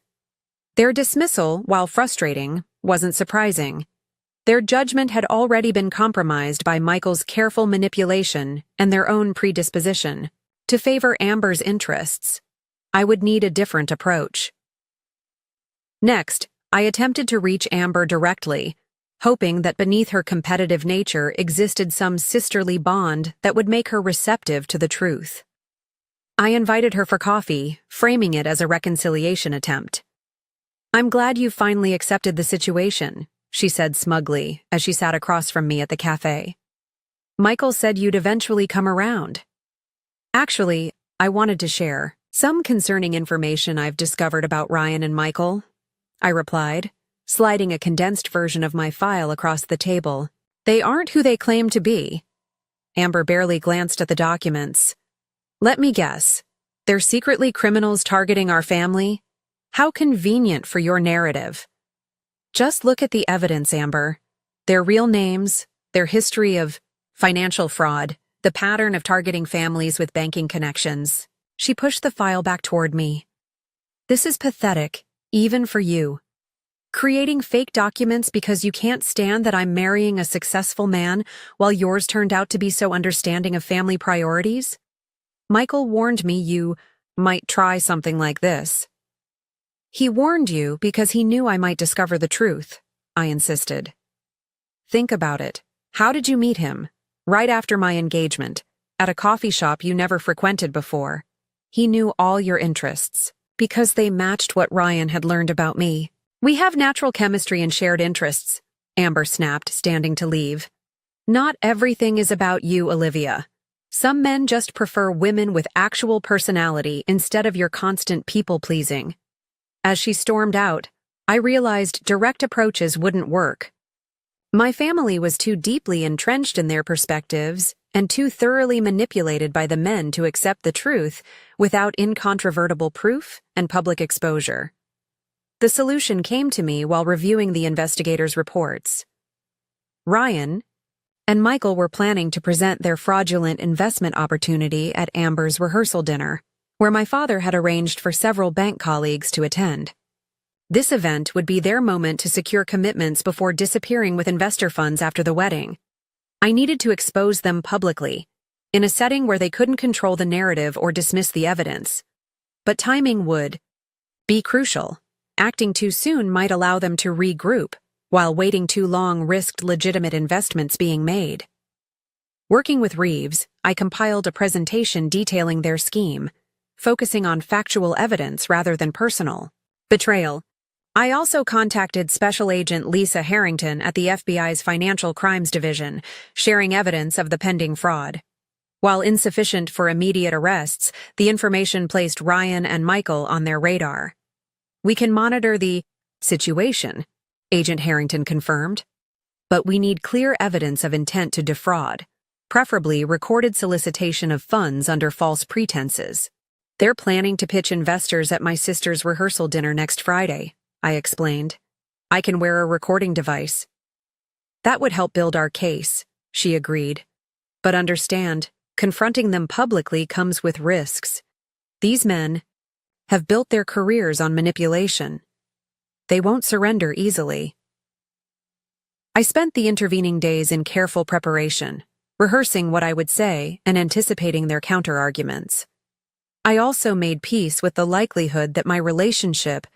Their dismissal, while frustrating, wasn't surprising. Their judgment had already been compromised by Michael's careful manipulation and their own predisposition to favor Amber's interests. I would need a different approach. Next, I attempted to reach Amber directly, hoping that beneath her competitive nature existed some sisterly bond that would make her receptive to the truth. I invited her for coffee, framing it as a reconciliation attempt. I'm glad you finally accepted the situation, she said smugly as she sat across from me at the cafe. Michael said you'd eventually come around. Actually, I wanted to share some concerning information I've discovered about Ryan and Michael, I replied, sliding a condensed version of my file across the table. They aren't who they claim to be. Amber barely glanced at the documents. Let me guess. They're secretly criminals targeting our family? How convenient for your narrative. Just look at the evidence, Amber. Their real names, their history of financial fraud, the pattern of targeting families with banking connections. She pushed the file back toward me. This is pathetic, even for you. Creating fake documents because you can't stand that I'm marrying a successful man while yours turned out to be so understanding of family priorities? Michael warned me you might try something like this. He warned you because he knew I might discover the truth, I insisted. Think about it. How did you meet him? Right after my engagement, at a coffee shop you never frequented before. He knew all your interests, because they matched what Ryan had learned about me. We have natural chemistry and shared interests, Amber snapped, standing to leave. Not everything is about you, Olivia. Some men just prefer women with actual personality instead of your constant people-pleasing. As she stormed out, I realized direct approaches wouldn't work. My family was too deeply entrenched in their perspectives and too thoroughly manipulated by the men to accept the truth without incontrovertible proof and public exposure. The solution came to me while reviewing the investigators' reports. Ryan and Michael were planning to present their fraudulent investment opportunity at Amber's rehearsal dinner, where my father had arranged for several bank colleagues to attend. This event would be their moment to secure commitments before disappearing with investor funds after the wedding. I needed to expose them publicly, in a setting where they couldn't control the narrative or dismiss the evidence. But timing would be crucial. Acting too soon might allow them to regroup, while waiting too long risked legitimate investments being made. Working with Reeves, I compiled a presentation detailing their scheme, focusing on factual evidence rather than personal betrayal. I also contacted Special Agent Lisa Harrington at the FBI's Financial Crimes Division, sharing evidence of the pending fraud. While insufficient for immediate arrests, the information placed Ryan and Michael on their radar. We can monitor the situation, Agent Harrington confirmed. But we need clear evidence of intent to defraud, preferably recorded solicitation of funds under false pretenses. They're planning to pitch investors at my sister's rehearsal dinner next Friday, I explained. I can wear a recording device. That would help build our case, she agreed. But understand, confronting them publicly comes with risks. These men have built their careers on manipulation. They won't surrender easily. I spent the intervening days in careful preparation, rehearsing what I would say and anticipating their counter-arguments. I also made peace with the likelihood that my relationship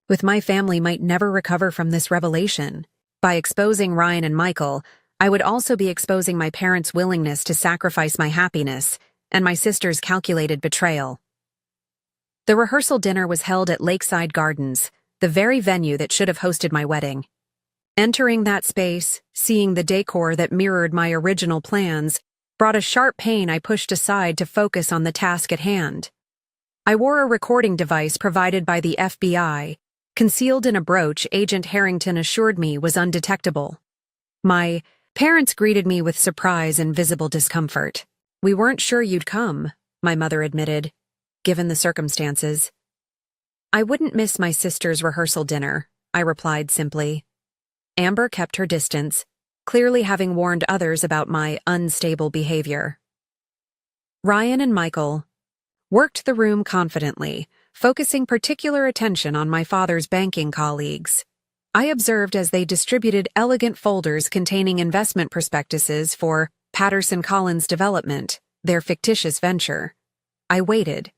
with my family might never recover from this revelation. By exposing Ryan and Michael, I would also be exposing my parents' willingness to sacrifice my happiness and my sister's calculated betrayal. The rehearsal dinner was held at Lakeside Gardens, the very venue that should have hosted my wedding. Entering that space, seeing the decor that mirrored my original plans, brought a sharp pain I pushed aside to focus on the task at hand. I wore a recording device provided by the FBI, concealed in a brooch Agent Harrington assured me was undetectable. My parents greeted me with surprise and visible discomfort. We weren't sure you'd come, my mother admitted, given the circumstances. I wouldn't miss my sister's rehearsal dinner, I replied simply. Amber kept her distance, clearly having warned others about my unstable behavior. Ryan and Michael worked the room confidently, focusing particular attention on my father's banking colleagues. I observed as they distributed elegant folders containing investment prospectuses for Patterson Collins Development, their fictitious venture. I waited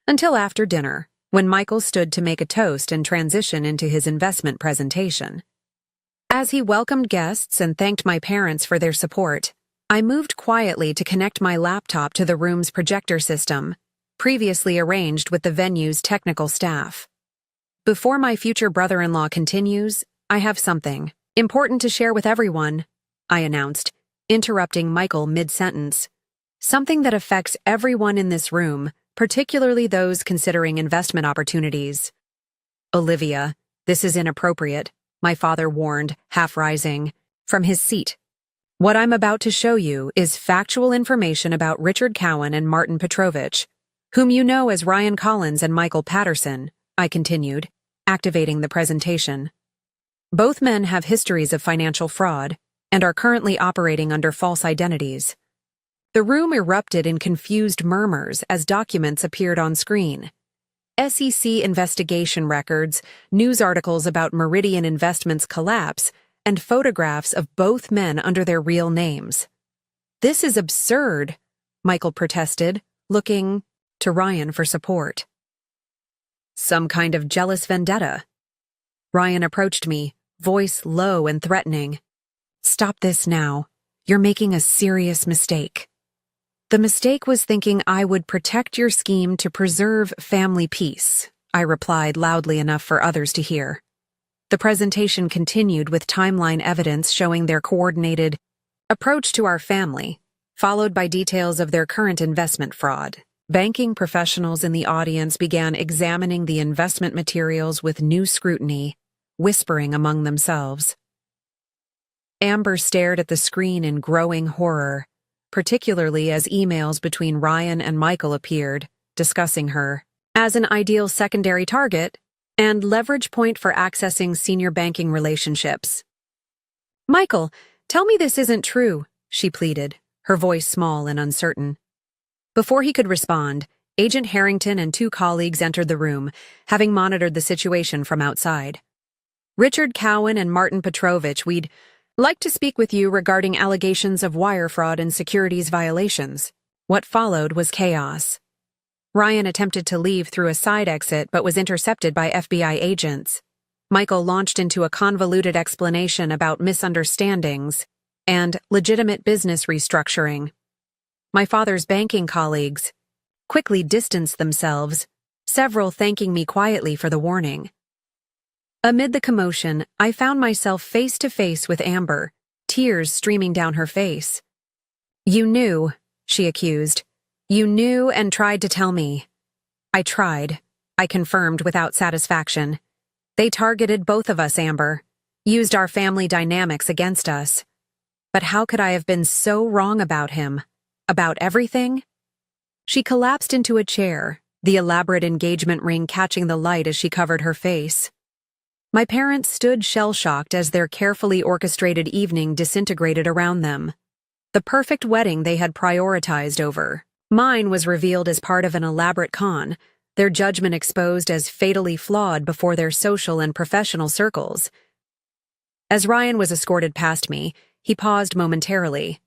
until after dinner, when Michael stood to make a toast and transition into his investment presentation. As he welcomed guests and thanked my parents for their support, I moved quietly to connect my laptop to the room's projector system, previously arranged with the venue's technical staff. Before my future brother-in-law continues, I have something important to share with everyone, I announced, interrupting Michael mid-sentence. Something that affects everyone in this room, particularly those considering investment opportunities. Olivia, this is inappropriate, my father warned, half rising from his seat. What I'm about to show you is factual information about Richard Cowan and Martin Petrovich, whom you know as Ryan Collins and Michael Patterson, I continued, activating the presentation. Both men have histories of financial fraud and are currently operating under false identities. The room erupted in confused murmurs as documents appeared on screen. SEC investigation records, news articles about Meridian Investments' collapse, and photographs of both men under their real names. "This is absurd," Michael protested, looking to Ryan for support. "Some kind of jealous vendetta." Ryan approached me, voice low and threatening. "Stop this now. You're making a serious mistake." "The mistake was thinking I would protect your scheme to preserve family peace," I replied loudly enough for others to hear. The presentation continued with timeline evidence showing their coordinated approach to our family, followed by details of their current investment fraud. Banking professionals in the audience began examining the investment materials with new scrutiny, whispering among themselves. Amber stared at the screen in growing horror, particularly as emails between Ryan and Michael appeared, discussing her as an ideal secondary target and leverage point for accessing senior banking relationships. "Michael, tell me this isn't true," she pleaded, her voice small and uncertain. Before he could respond, Agent Harrington and two colleagues entered the room, having monitored the situation from outside. "Richard Cowan and Martin Petrovich, we'd like to speak with you regarding allegations of wire fraud and securities violations." What followed was chaos. Ryan attempted to leave through a side exit but was intercepted by FBI agents. Michael launched into a convoluted explanation about misunderstandings and legitimate business restructuring. My father's banking colleagues quickly distanced themselves, several thanking me quietly for the warning. Amid the commotion, I found myself face to face with Amber, tears streaming down her face. "You knew," she accused. "You knew and tried to tell me." "I tried," I confirmed without satisfaction. "They targeted both of us, Amber, used our family dynamics against us. But how could I have been so wrong about him? About everything?" She collapsed into a chair, the elaborate engagement ring catching the light as she covered her face. My parents stood shell-shocked as their carefully orchestrated evening disintegrated around them. The perfect wedding they had prioritized over mine was revealed as part of an elaborate con, their judgment exposed as fatally flawed before their social and professional circles. As Ryan was escorted past me, he paused momentarily.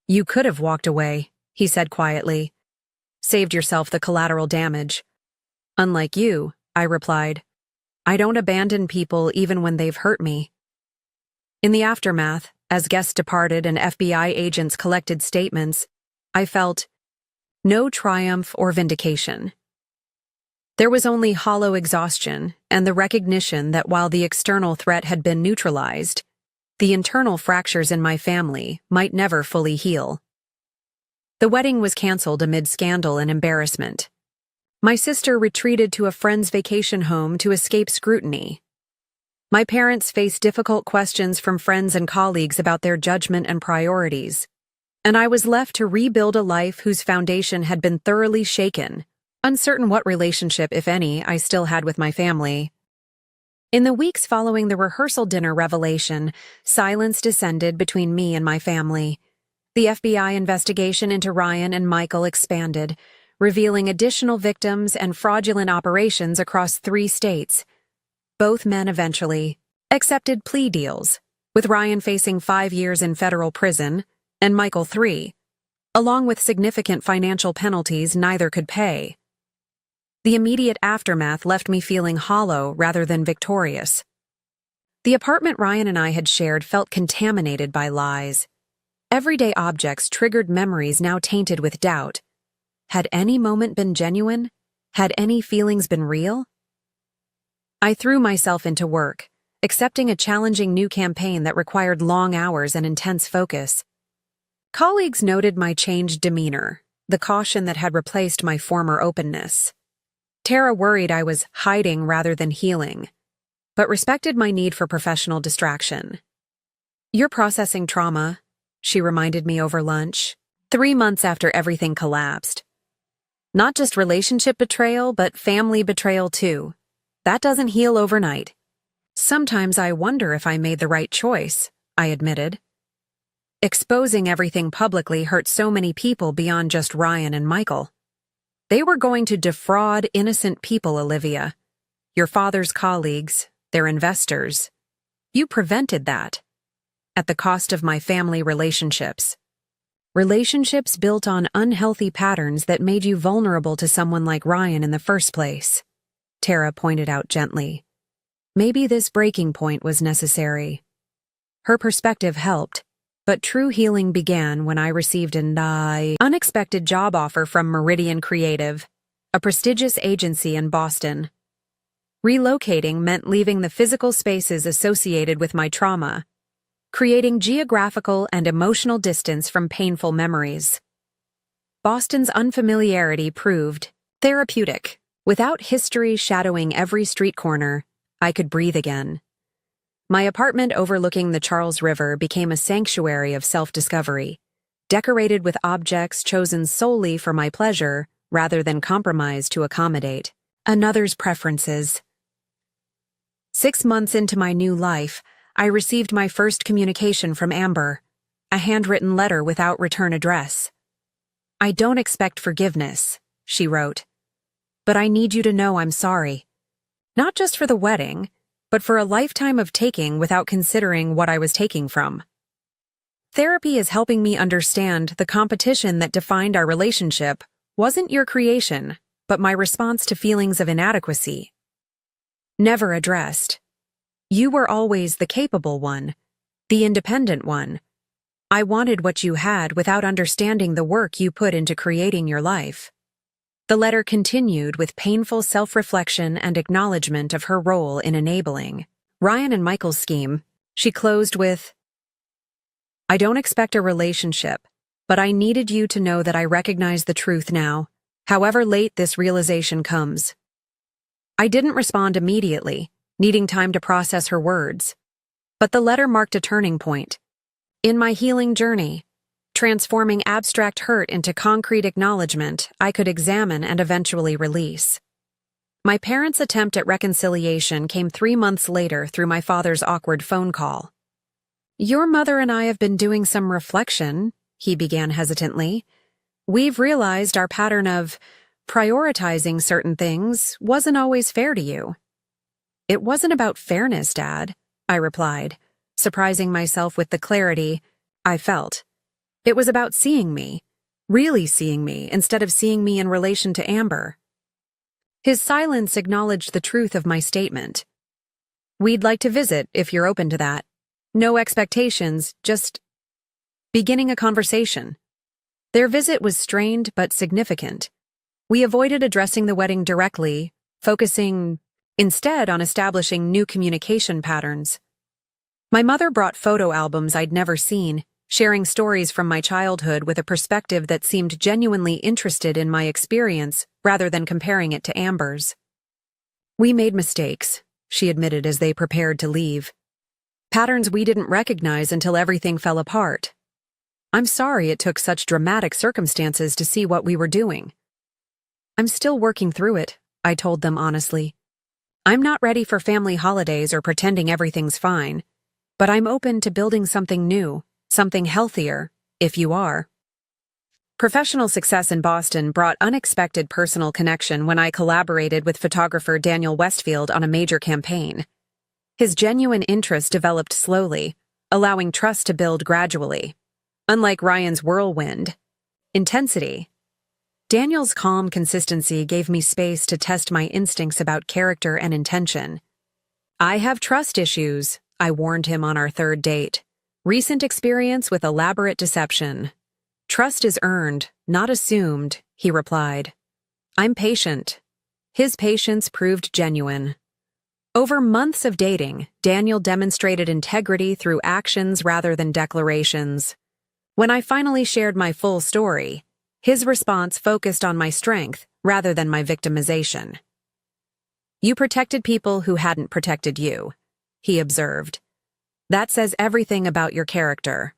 "You could have walked away," he said quietly. "Saved yourself the collateral damage." "Unlike you," I replied. "I don't abandon people even when they've hurt me." In the aftermath, as guests departed and FBI agents collected statements, I felt no triumph or vindication. There was only hollow exhaustion and the recognition that while the external threat had been neutralized, the internal fractures in my family might never fully heal. The wedding was canceled amid scandal and embarrassment. My sister retreated to a friend's vacation home to escape scrutiny. My parents faced difficult questions from friends and colleagues about their judgment and priorities, and I was left to rebuild a life whose foundation had been thoroughly shaken, uncertain what relationship, if any, I still had with my family. In the weeks following the rehearsal dinner revelation, silence descended between me and my family. The FBI investigation into Ryan and Michael expanded, revealing additional victims and fraudulent operations across 3 states. Both men eventually accepted plea deals, with Ryan facing 5 years in federal prison and Michael 3, along with significant financial penalties neither could pay. The immediate aftermath left me feeling hollow rather than victorious. The apartment Ryan and I had shared felt contaminated by lies. Everyday objects triggered memories now tainted with doubt. Had any moment been genuine? Had any feelings been real? I threw myself into work, accepting a challenging new campaign that required long hours and intense focus. Colleagues noted my changed demeanor, the caution that had replaced my former openness. Tara worried I was hiding rather than healing, but respected my need for professional distraction. "You're processing trauma," she reminded me over lunch, 3 months after everything collapsed. "Not just relationship betrayal, but family betrayal too. That doesn't heal overnight." "Sometimes I wonder if I made the right choice," I admitted. Exposing everything publicly hurt so many people beyond just Ryan and Michael. They were going to defraud innocent people, Olivia. Your father's colleagues, their investors. You prevented that. At the cost of my family relationships. Relationships built on unhealthy patterns that made you vulnerable to someone like Ryan in the first place. Tara pointed out gently. Maybe this breaking point was necessary. Her perspective helped, but true healing began when I received an unexpected job offer from Meridian Creative, a prestigious agency in Boston. Relocating meant leaving the physical spaces associated with my trauma, creating geographical and emotional distance from painful memories. Boston's unfamiliarity proved therapeutic. Without history shadowing every street corner, I could breathe again. My apartment overlooking the Charles River became a sanctuary of self-discovery, decorated with objects chosen solely for my pleasure rather than compromised to accommodate another's preferences. 6 months into my new life, I received my first communication from Amber, a handwritten letter without return address. I don't expect forgiveness, she wrote, but I need you to know I'm sorry. Not just for the wedding, but for a lifetime of taking without considering what I was taking from. Therapy is helping me understand the competition that defined our relationship wasn't your creation, but my response to feelings of inadequacy. Never addressed. You were always the capable one, the independent one. I wanted what you had without understanding the work you put into creating your life. The letter continued with painful self-reflection and acknowledgement of her role in enabling Ryan and Michael's scheme. She closed with, I don't expect a relationship, but I needed you to know that I recognize the truth now, however late this realization comes. I didn't respond immediately, needing time to process her words. But the letter marked a turning point. In my healing journey, transforming abstract hurt into concrete acknowledgement I could examine and eventually release. My parents' attempt at reconciliation came 3 months later through my father's awkward phone call. Your mother and I have been doing some reflection, he began hesitantly. We've realized our pattern of prioritizing certain things wasn't always fair to you. It wasn't about fairness, Dad, I replied, surprising myself with the clarity I felt. It was about seeing me, really seeing me, instead of seeing me in relation to Amber. His silence acknowledged the truth of my statement. We'd like to visit if you're open to that. No expectations, just beginning a conversation. Their visit was strained but significant. We avoided addressing the wedding directly, focusing instead on establishing new communication patterns. My mother brought photo albums I'd never seen, sharing stories from my childhood with a perspective that seemed genuinely interested in my experience rather than comparing it to Amber's. We made mistakes, she admitted as they prepared to leave. Patterns we didn't recognize until everything fell apart. I'm sorry it took such dramatic circumstances to see what we were doing. I'm still working through it, I told them honestly. I'm not ready for family holidays or pretending everything's fine, but I'm open to building something new. Something healthier, if you are. Professional success in Boston brought unexpected personal connection when I collaborated with photographer Daniel Westfield on a major campaign. His genuine interest developed slowly, allowing trust to build gradually. Unlike Ryan's whirlwind intensity, Daniel's calm consistency gave me space to test my instincts about character and intention. I have trust issues, I warned him on our third date. Recent experience with elaborate deception. Trust is earned, not assumed, he replied. I'm patient. His patience proved genuine. Over months of dating, Daniel demonstrated integrity through actions rather than declarations. When I finally shared my full story, his response focused on my strength rather than my victimization. You protected people who hadn't protected you, he observed. That says everything about your character.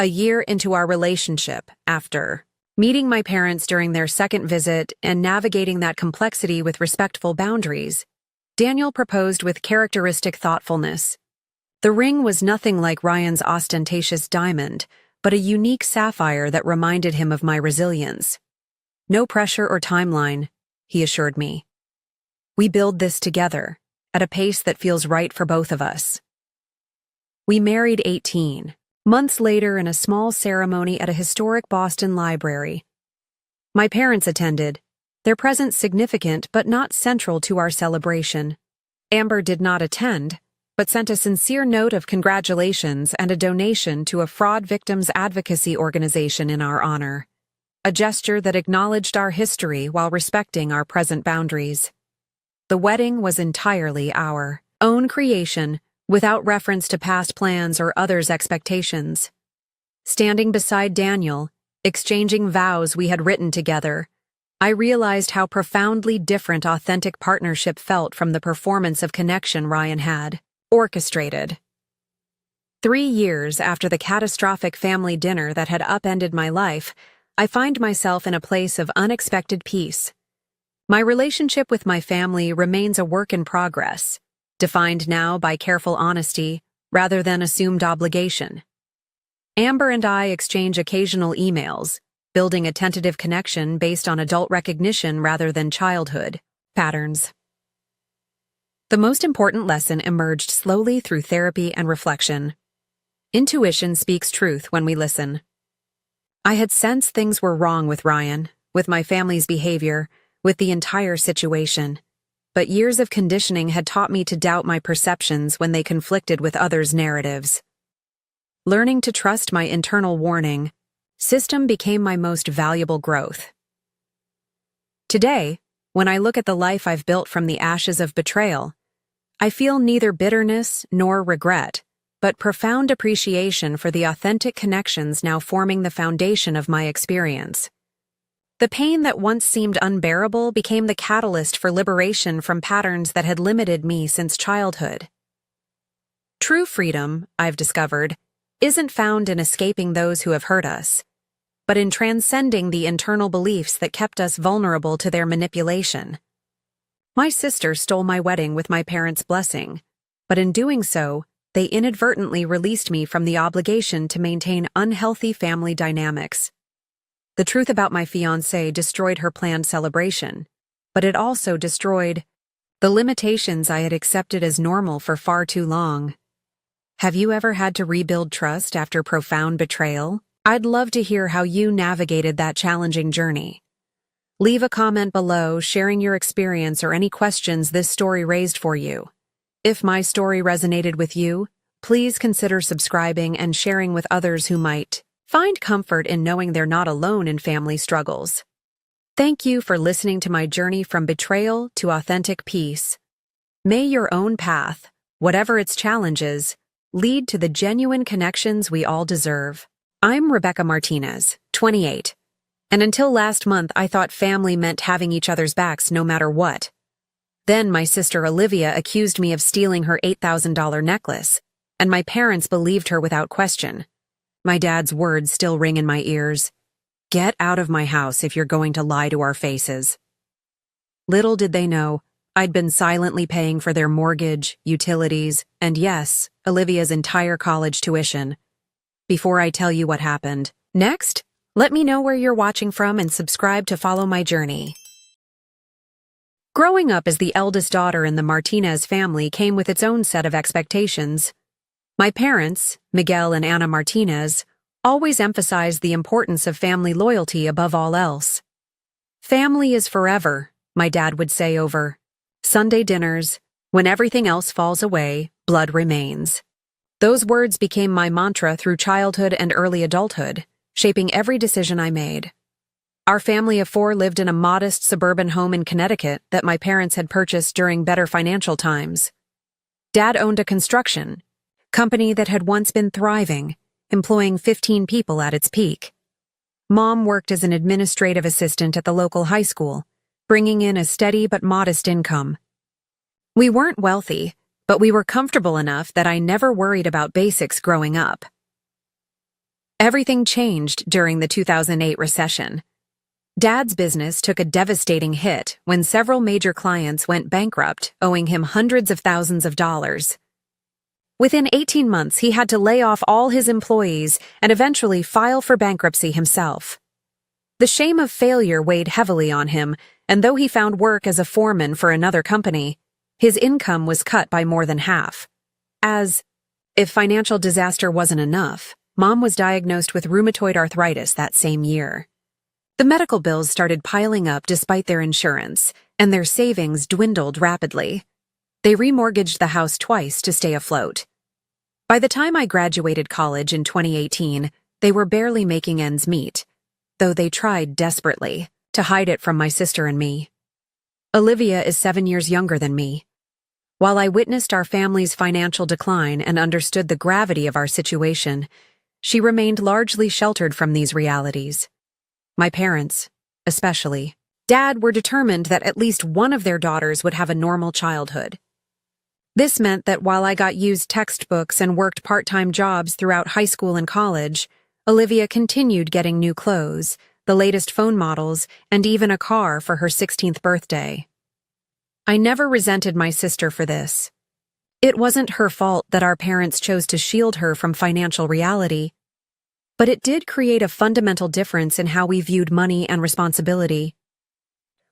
A year into our relationship, after meeting my parents during their second visit and navigating that complexity with respectful boundaries, Daniel proposed with characteristic thoughtfulness. The ring was nothing like Ryan's ostentatious diamond, but a unique sapphire that reminded him of my resilience. No pressure or timeline, he assured me. We build this together, at a pace that feels right for both of us. We married 18 months later in a small ceremony at a historic Boston library. My parents attended, their presence significant but not central to our celebration. Amber did not attend, but sent a sincere note of congratulations and a donation to a fraud victims advocacy organization in our honor, a gesture that acknowledged our history while respecting our present boundaries. The wedding was entirely our own creation, without reference to past plans or others' expectations. Standing beside Daniel, exchanging vows we had written together, I realized how profoundly different authentic partnership felt from the performance of connection Ryan had orchestrated. 3 years after the catastrophic family dinner that had upended my life, I find myself in a place of unexpected peace. My relationship with my family remains a work in progress, defined now by careful honesty rather than assumed obligation. Amber and I exchange occasional emails, building a tentative connection based on adult recognition rather than childhood patterns. The most important lesson emerged slowly through therapy and reflection. Intuition speaks truth when we listen. I had sensed things were wrong with Ryan, with my family's behavior, with the entire situation. But years of conditioning had taught me to doubt my perceptions when they conflicted with others' narratives. Learning to trust my internal warning system became my most valuable growth. Today, when I look at the life I've built from the ashes of betrayal, I feel neither bitterness nor regret, but profound appreciation for the authentic connections now forming the foundation of my experience. The pain that once seemed unbearable became the catalyst for liberation from patterns that had limited me since childhood. True freedom, I've discovered, isn't found in escaping those who have hurt us, but in transcending the internal beliefs that kept us vulnerable to their manipulation. My sister stole my wedding with my parents' blessing, but in doing so, they inadvertently released me from the obligation to maintain unhealthy family dynamics. The truth about my fiancée destroyed her planned celebration, but it also destroyed the limitations I had accepted as normal for far too long. Have you ever had to rebuild trust after profound betrayal? I'd love to hear how you navigated that challenging journey. Leave a comment below sharing your experience or any questions this story raised for you. If my story resonated with you, please consider subscribing and sharing with others who might find comfort in knowing they're not alone in family struggles. Thank you for listening to my journey from betrayal to authentic peace. May your own path, whatever its challenges, lead to the genuine connections we all deserve. I'm Rebecca Martinez, 28. And until last month, I thought family meant having each other's backs no matter what. Then my sister Olivia accused me of stealing her $8,000 necklace, and my parents believed her without question. My dad's words still ring in my ears. Get out of my house if you're going to lie to our faces. Little did they know, I'd been silently paying for their mortgage, utilities, and yes, Olivia's entire college tuition. Before I tell you what happened next, let me know where you're watching from and subscribe to follow my journey. Growing up as the eldest daughter in the Martinez family came with its own set of expectations. My parents, Miguel and Ana Martinez, always emphasized the importance of family loyalty above all else. Family is forever, my dad would say over Sunday dinners, when everything else falls away, blood remains. Those words became my mantra through childhood and early adulthood, shaping every decision I made. Our family of 4 lived in a modest suburban home in Connecticut that my parents had purchased during better financial times. Dad owned a construction company that had once been thriving, employing 15 people at its peak. Mom worked as an administrative assistant at the local high school, bringing in a steady but modest income. We weren't wealthy, but we were comfortable enough that I never worried about basics growing up. Everything changed during the 2008 recession. Dad's business took a devastating hit when several major clients went bankrupt, owing him hundreds of thousands of dollars. Within 18 months, he had to lay off all his employees and eventually file for bankruptcy himself. The shame of failure weighed heavily on him, and though he found work as a foreman for another company, his income was cut by more than half. As if financial disaster wasn't enough, Mom was diagnosed with rheumatoid arthritis that same year. The medical bills started piling up despite their insurance, and their savings dwindled rapidly. They remortgaged the house twice to stay afloat. By the time I graduated college in 2018, they were barely making ends meet, though they tried desperately to hide it from my sister and me. Olivia is 7 years younger than me. While I witnessed our family's financial decline and understood the gravity of our situation, she remained largely sheltered from these realities. My parents, especially Dad, were determined that at least one of their daughters would have a normal childhood. This meant that while I got used textbooks and worked part-time jobs throughout high school and college, Olivia continued getting new clothes, the latest phone models, and even a car for her 16th birthday. I never resented my sister for this. It wasn't her fault that our parents chose to shield her from financial reality, but it did create a fundamental difference in how we viewed money and responsibility.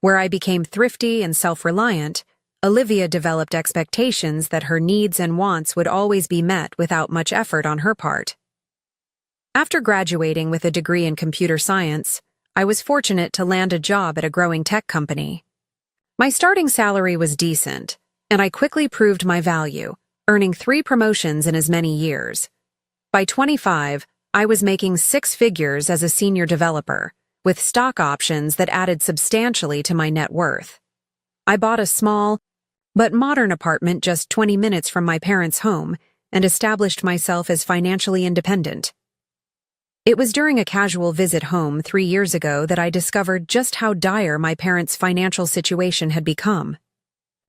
Where I became thrifty and self-reliant, Olivia developed expectations that her needs and wants would always be met without much effort on her part. After graduating with a degree in computer science, I was fortunate to land a job at a growing tech company. My starting salary was decent, and I quickly proved my value, earning 3 promotions in as many years. By 25, I was making 6 figures as a senior developer, with stock options that added substantially to my net worth. I bought a small, but modern apartment just 20 minutes from my parents' home and established myself as financially independent. It was during a casual visit home 3 years ago that I discovered just how dire my parents' financial situation had become.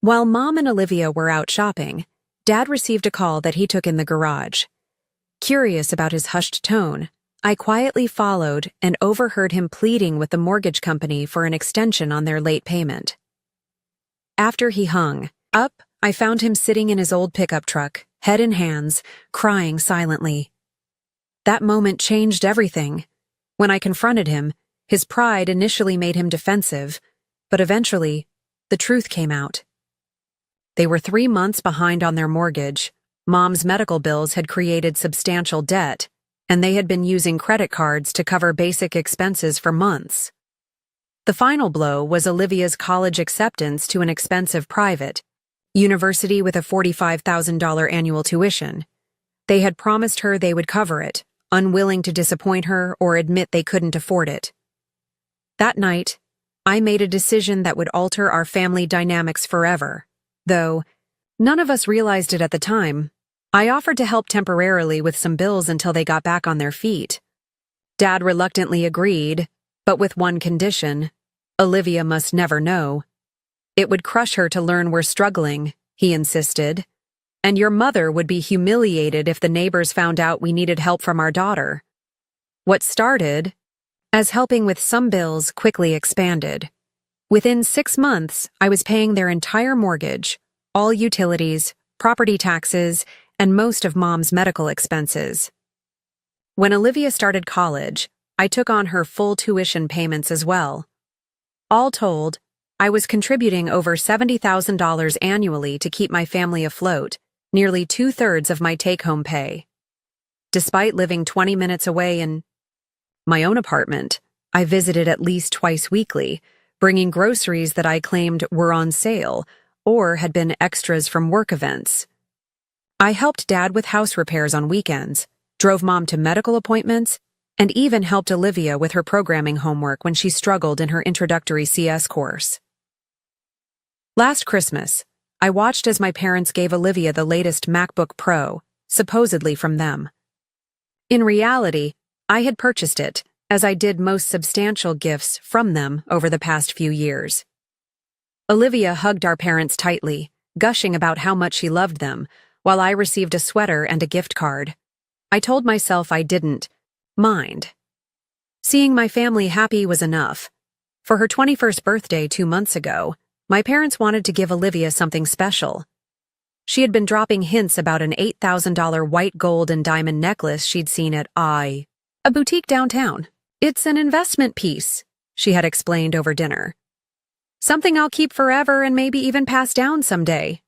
While Mom and Olivia were out shopping, Dad received a call that he took in the garage. Curious about his hushed tone, I quietly followed and overheard him pleading with the mortgage company for an extension on their late payment. After he hung up, I found him sitting in his old pickup truck, head in hands, crying silently. That moment changed everything. When I confronted him, his pride initially made him defensive, but eventually, the truth came out. They were 3 months behind on their mortgage. Mom's medical bills had created substantial debt, and they had been using credit cards to cover basic expenses for months. The final blow was Olivia's college acceptance to an expensive private university with a $45,000 annual tuition. They had promised her they would cover it, unwilling to disappoint her or admit they couldn't afford it. That night, I made a decision that would alter our family dynamics forever, though none of us realized it at the time. I offered to help temporarily with some bills until they got back on their feet. Dad reluctantly agreed, but with one condition: Olivia must never know. It would crush her to learn we're struggling, he insisted, and your mother would be humiliated if the neighbors found out we needed help from our daughter. What started as helping with some bills quickly expanded. Within 6 months, I was paying their entire mortgage, all utilities, property taxes, and most of Mom's medical expenses. When Olivia started college, I took on her full tuition payments as well. All told, I was contributing over $70,000 annually to keep my family afloat, nearly 2/3 of my take-home pay. Despite living 20 minutes away in my own apartment, I visited at least twice weekly, bringing groceries that I claimed were on sale or had been extras from work events. I helped Dad with house repairs on weekends, drove Mom to medical appointments, and even helped Olivia with her programming homework when she struggled in her introductory CS course. Last Christmas, I watched as my parents gave Olivia the latest MacBook Pro, supposedly from them. In reality, I had purchased it, as I did most substantial gifts from them over the past few years. Olivia hugged our parents tightly, gushing about how much she loved them, while I received a sweater and a gift card. I told myself I didn't mind. Seeing my family happy was enough. For her 21st birthday 2 months ago, my parents wanted to give Olivia something special. She had been dropping hints about an $8,000 white gold and diamond necklace she'd seen at a boutique downtown. "It's an investment piece," she had explained over dinner. Something I'll keep forever and maybe even pass down someday.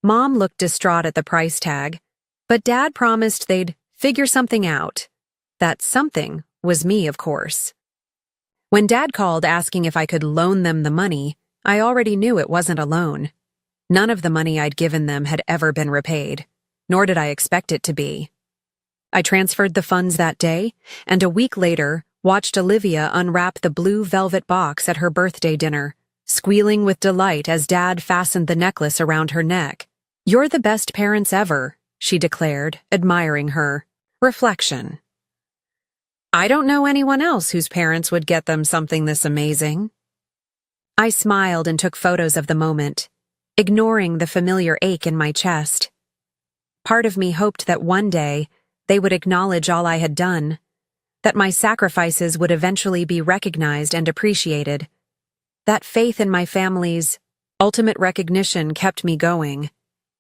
Mom looked distraught at the price tag, but Dad promised they'd figure something out. That something was me, of course. When Dad called asking if I could loan them the money, I already knew it wasn't a loan. None of the money I'd given them had ever been repaid, nor did I expect it to be. I transferred the funds that day, and a week later, watched Olivia unwrap the blue velvet box at her birthday dinner, squealing with delight as Dad fastened the necklace around her neck. "You're the best parents ever," she declared, admiring her. Reflection. I don't know anyone else whose parents would get them something this amazing. I smiled and took photos of the moment, ignoring the familiar ache in my chest. Part of me hoped that one day they would acknowledge all I had done, that my sacrifices would eventually be recognized and appreciated. That faith in my family's ultimate recognition kept me going,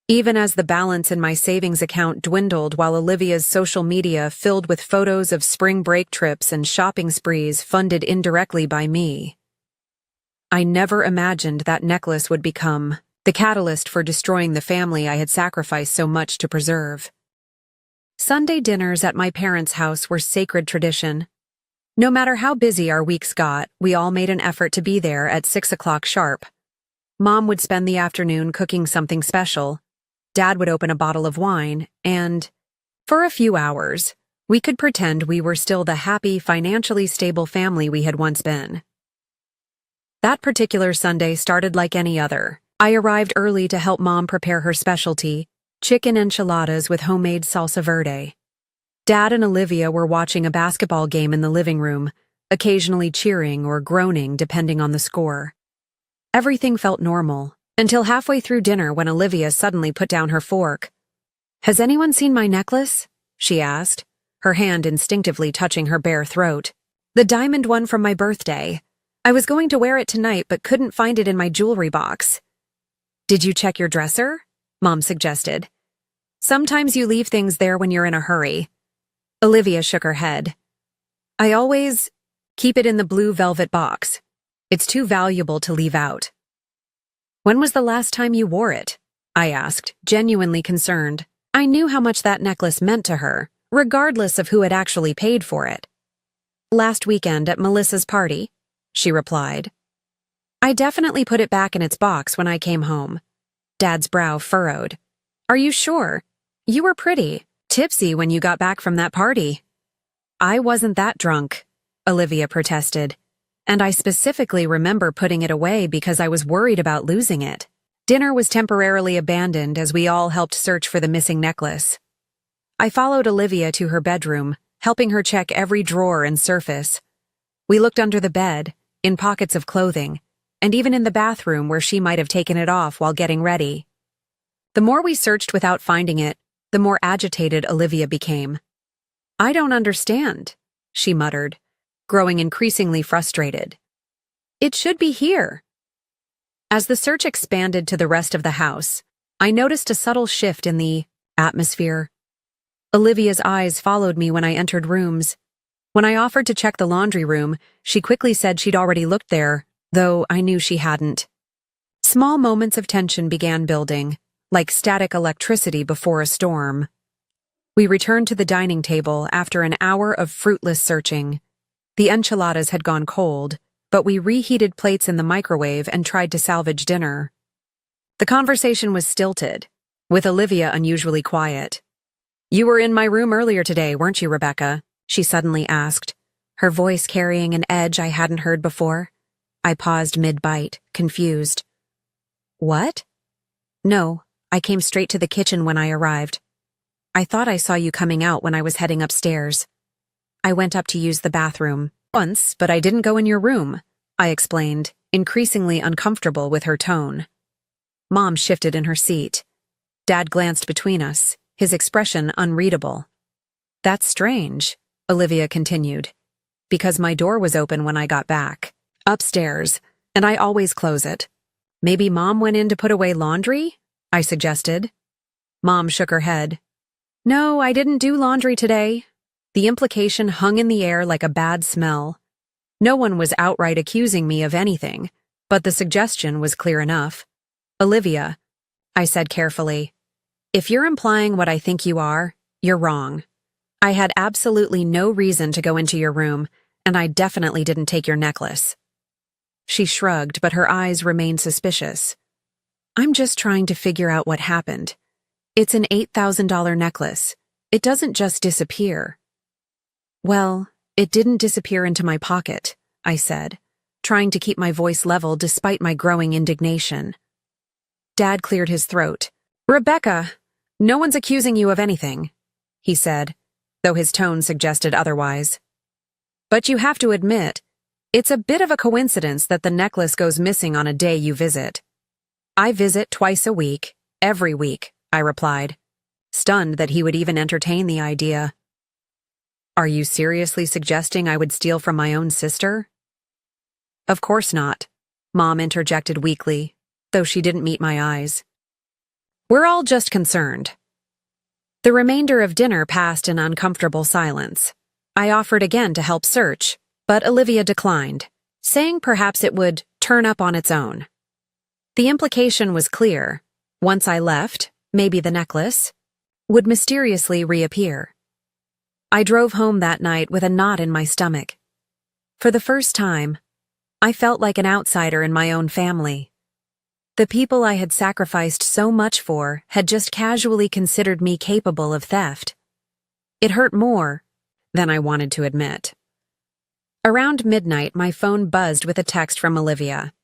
even as the balance in my savings account dwindled while Olivia's social media filled with photos of spring break trips and shopping sprees funded indirectly by me. I never imagined that necklace would become the catalyst for destroying the family I had sacrificed so much to preserve. Sunday dinners at my parents' house were sacred tradition. No matter how busy our weeks got, we all made an effort to be there at 6 o'clock sharp. Mom would spend the afternoon cooking something special. Dad would open a bottle of wine, and, for a few hours, we could pretend we were still the happy, financially stable family we had once been. That particular Sunday started like any other. I arrived early to help Mom prepare her specialty, chicken enchiladas with homemade salsa verde. Dad and Olivia were watching a basketball game in the living room, occasionally cheering or groaning depending on the score. Everything felt normal, until halfway through dinner when Olivia suddenly put down her fork. "Has anyone seen my necklace?" she asked, her hand instinctively touching her bare throat. "The diamond one from my birthday. I was going to wear it tonight but couldn't find it in my jewelry box." "Did you check your dresser?" Mom suggested. "Sometimes you leave things there when you're in a hurry." Olivia shook her head. "I always keep it in the blue velvet box. It's too valuable to leave out." "When was the last time you wore it?" I asked, genuinely concerned. I knew how much that necklace meant to her, regardless of who had actually paid for it. "Last weekend at Melissa's party," she replied. "I definitely put it back in its box when I came home." Dad's brow furrowed. "Are you sure? You were pretty tipsy when you got back from that party." "I wasn't that drunk," Olivia protested, "and I specifically remember putting it away because I was worried about losing it." Dinner was temporarily abandoned as we all helped search for the missing necklace. I followed Olivia to her bedroom, helping her check every drawer and surface. We looked under the bed, in pockets of clothing, and even in the bathroom where she might have taken it off while getting ready. The more we searched without finding it, the more agitated Olivia became. "I don't understand," she muttered, growing increasingly frustrated. "It should be here." As the search expanded to the rest of the house, I noticed a subtle shift in the atmosphere. Olivia's eyes followed me when I entered rooms. When I offered to check the laundry room, she quickly said she'd already looked there, though I knew she hadn't. Small moments of tension began building, like static electricity before a storm. We returned to the dining table after an hour of fruitless searching. The enchiladas had gone cold, but we reheated plates in the microwave and tried to salvage dinner. The conversation was stilted, with Olivia unusually quiet. "You were in my room earlier today, weren't you, Rebecca?" she suddenly asked, her voice carrying an edge I hadn't heard before. I paused mid-bite, confused. "What?" "No, I came straight to the kitchen when I arrived. I thought I saw you coming out when I was heading upstairs. I went up to use the bathroom once, but I didn't go in your room," I explained, increasingly uncomfortable with her tone. Mom shifted in her seat. Dad glanced between us, his expression unreadable. "That's strange," Olivia continued, "because my door was open when I got back, upstairs, and I always close it. Maybe Mom went in to put away laundry?" I suggested. Mom shook her head. "No, I didn't do laundry today." The implication hung in the air like a bad smell. No one was outright accusing me of anything, but the suggestion was clear enough. Olivia, I said carefully, if you're implying what I think you are, you're wrong. I had absolutely no reason to go into your room, and I definitely didn't take your necklace. She shrugged, but her eyes remained suspicious. I'm just trying to figure out what happened. It's an $8,000 necklace. It doesn't just disappear. Well, it didn't disappear into my pocket, I said, trying to keep my voice level despite my growing indignation. Dad cleared his throat. Rebecca, no one's accusing you of anything, he said, though his tone suggested otherwise. But you have to admit, it's a bit of a coincidence that the necklace goes missing on a day you visit. I visit twice a week, every week, I replied, stunned that he would even entertain the idea. Are you seriously suggesting I would steal from my own sister? Of course not, Mom interjected weakly, though she didn't meet my eyes. We're all just concerned. The remainder of dinner passed in uncomfortable silence. I offered again to help search, but Olivia declined, saying perhaps it would turn up on its own. The implication was clear. Once I left, maybe the necklace would mysteriously reappear. I drove home that night with a knot in my stomach. For the first time, I felt like an outsider in my own family. The people I had sacrificed so much for had just casually considered me capable of theft. It hurt more than I wanted to admit. Around midnight, my phone buzzed with a text from Olivia.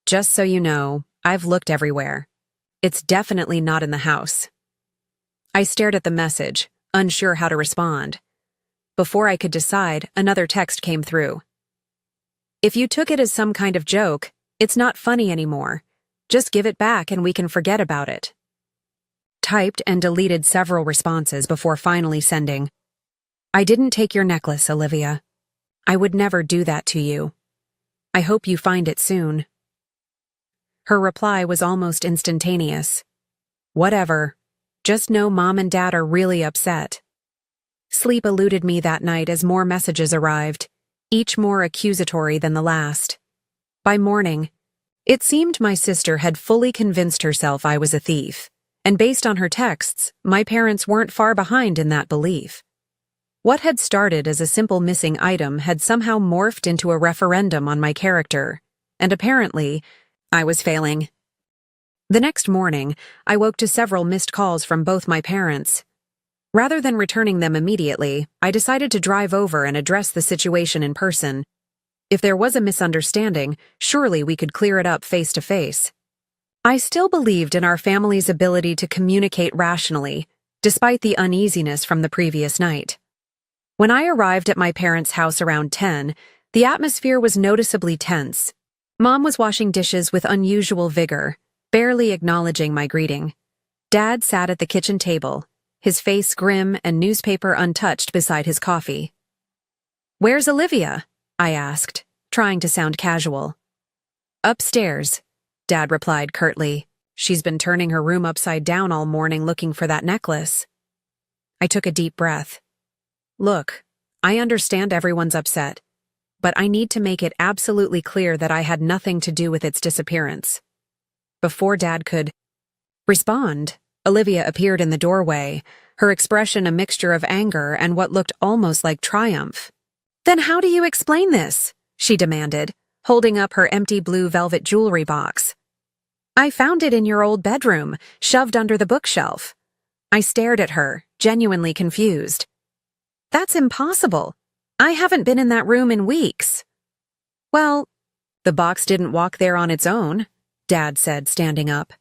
Just so you know, I've looked everywhere. It's definitely not in the house. I stared at the message, unsure how to respond. Before I could decide, another text came through. If you took it as some kind of joke, it's not funny anymore. Just give it back and we can forget about it. Typed and deleted several responses before finally sending, I didn't take your necklace, Olivia. I would never do that to you. I hope you find it soon. Her reply was almost instantaneous. Whatever. Just know Mom and Dad are really upset. Sleep eluded me that night as more messages arrived, each more accusatory than the last. By morning, it seemed my sister had fully convinced herself I was a thief, and based on her texts, my parents weren't far behind in that belief. What had started as a simple missing item had somehow morphed into a referendum on my character, and apparently, I was failing. The next morning, I woke to several missed calls from both my parents. Rather than returning them immediately, I decided to drive over and address the situation in person. If there was a misunderstanding, surely we could clear it up face to face. I still believed in our family's ability to communicate rationally, despite the uneasiness from the previous night. When I arrived at my parents' house around 10, the atmosphere was noticeably tense. Mom was washing dishes with unusual vigor, barely acknowledging my greeting. Dad sat at the kitchen table, his face grim and newspaper untouched beside his coffee. Where's Olivia? I asked, trying to sound casual. Upstairs, Dad replied curtly. She's been turning her room upside down all morning looking for that necklace. I took a deep breath. Look, I understand everyone's upset, but I need to make it absolutely clear that I had nothing to do with its disappearance. Before Dad could respond, Olivia appeared in the doorway, her expression a mixture of anger and what looked almost like triumph. Then how do you explain this? She demanded, holding up her empty blue velvet jewelry box. I found it in your old bedroom, shoved under the bookshelf. I stared at her, genuinely confused. That's impossible. I haven't been in that room in weeks. Well, the box didn't walk there on its own, Dad said, standing up.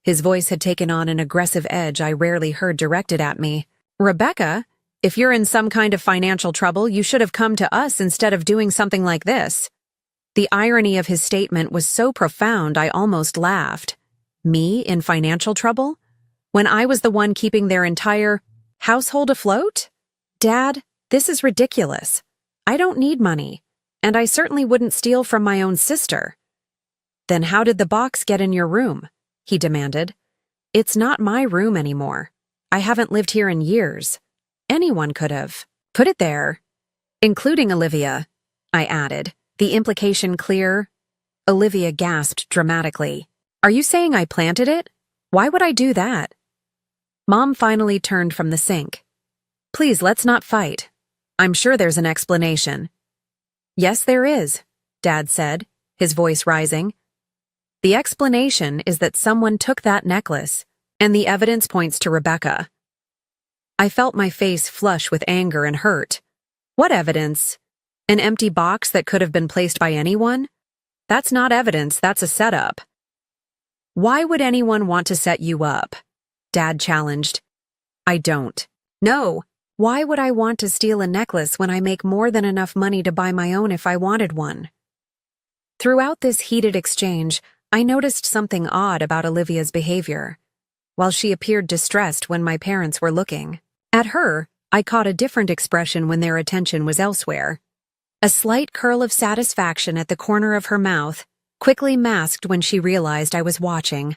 His voice had taken on an aggressive edge I rarely heard directed at me. Rebecca, if you're in some kind of financial trouble, you should have come to us instead of doing something like this. The irony of his statement was so profound I almost laughed. Me in financial trouble? When I was the one keeping their entire household afloat? Dad, this is ridiculous. I don't need money, and I certainly wouldn't steal from my own sister. Then how did the box get in your room? He demanded. It's not my room anymore. I haven't lived here in years. Anyone could have put it there, including Olivia. I added, the implication clear. Olivia gasped dramatically. Are you saying I planted it? Why would I do that? Mom finally turned from the sink. Please, let's not fight. I'm sure there's an explanation. Yes, there is, Dad said, his voice rising. The explanation is that someone took that necklace, and the evidence points to Rebecca. I felt my face flush with anger and hurt. What evidence? An empty box that could have been placed by anyone? That's not evidence, that's a setup. Why would anyone want to set you up? Dad challenged. I don't. No. Why would I want to steal a necklace when I make more than enough money to buy my own if I wanted one? Throughout this heated exchange, I noticed something odd about Olivia's behavior. While she appeared distressed when my parents were looking at her, I caught a different expression when their attention was elsewhere. A slight curl of satisfaction at the corner of her mouth, quickly masked when she realized I was watching.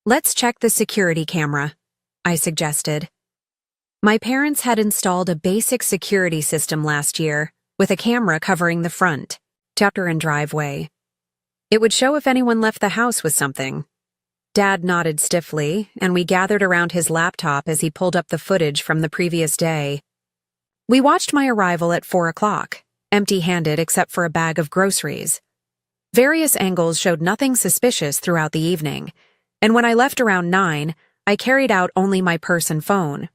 Let's check the security camera, I suggested. My parents had installed a basic security system last year, with a camera covering the front, chapter and driveway. It would show if anyone left the house with something. Dad nodded stiffly, and we gathered around his laptop as he pulled up the footage from the previous day. We watched my arrival at 4 o'clock, empty-handed except for a bag of groceries. Various angles showed nothing suspicious throughout the evening, and when I left around 9, I carried out only my purse and phone.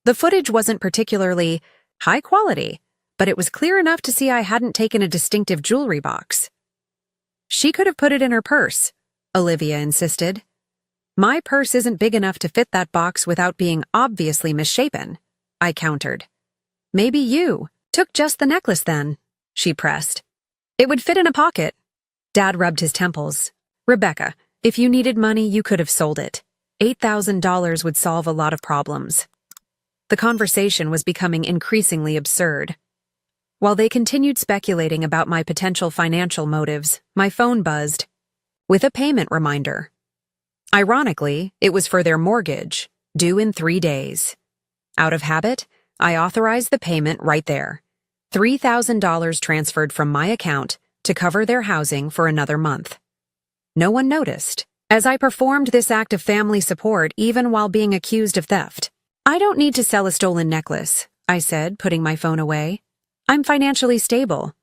The footage wasn't particularly high quality, but it was clear enough to see I hadn't taken a distinctive jewelry box. She could have put it in her purse, Olivia insisted. My purse isn't big enough to fit that box without being obviously misshapen, I countered. Maybe you took just the necklace then, she pressed. It would fit in a pocket. Dad rubbed his temples. Rebecca, if you needed money, you could have sold it. $8,000 would solve a lot of problems. The conversation was becoming increasingly absurd. While they continued speculating about my potential financial motives, my phone buzzed, with a payment reminder. Ironically, it was for their mortgage, due in 3 days. Out of habit, I authorized the payment right there. $3,000 transferred from my account to cover their housing for another month. No one noticed, as I performed this act of family support even while being accused of theft. I don't need to sell a stolen necklace, I said, putting my phone away. I'm financially stable.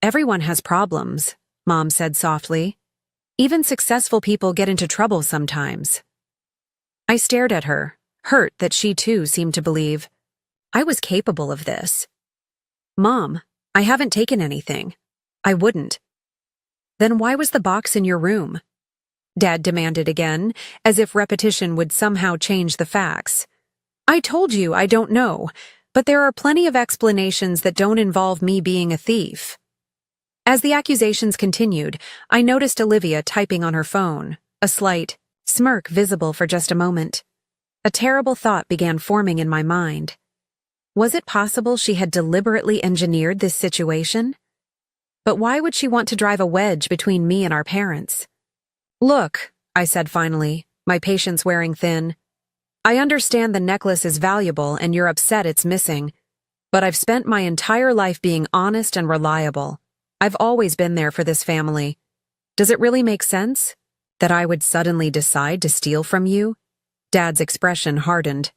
Everyone has problems, Mom said softly. Even successful people get into trouble sometimes. I stared at her, hurt that she too seemed to believe I was capable of this. Mom, I haven't taken anything. I wouldn't. Then why was the box in your room? Dad demanded again, as if repetition would somehow change the facts. I told you I don't know, but there are plenty of explanations that don't involve me being a thief. As the accusations continued, I noticed Olivia typing on her phone, a slight smirk visible for just a moment. A terrible thought began forming in my mind. Was it possible she had deliberately engineered this situation? But why would she want to drive a wedge between me and our parents? Look, I said finally, my patience wearing thin. I understand the necklace is valuable and you're upset it's missing, but I've spent my entire life being honest and reliable. I've always been there for this family. Does it really make sense that I would suddenly decide to steal from you? Dad's expression hardened.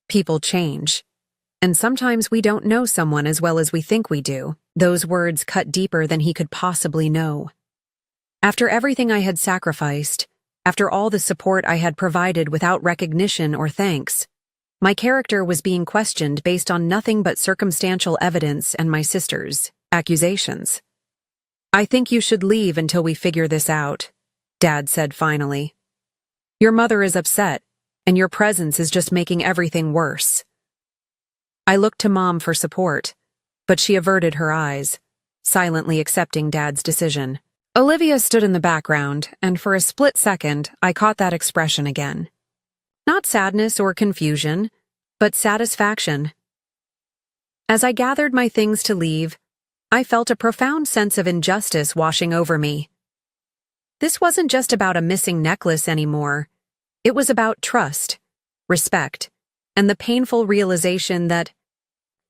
People change. And sometimes we don't know someone as well as we think we do. Those words cut deeper than he could possibly know. After everything I had sacrificed, after all the support I had provided without recognition or thanks, my character was being questioned based on nothing but circumstantial evidence and my sister's accusations. I think you should leave until we figure this out, Dad said finally. Your mother is upset, and your presence is just making everything worse. I looked to Mom for support, but she averted her eyes, silently accepting Dad's decision. Olivia stood in the background, and for a split second, I caught that expression again. Not sadness or confusion, but satisfaction. As I gathered my things to leave, I felt a profound sense of injustice washing over me. This wasn't just about a missing necklace anymore. It was about trust, respect, and the painful realization that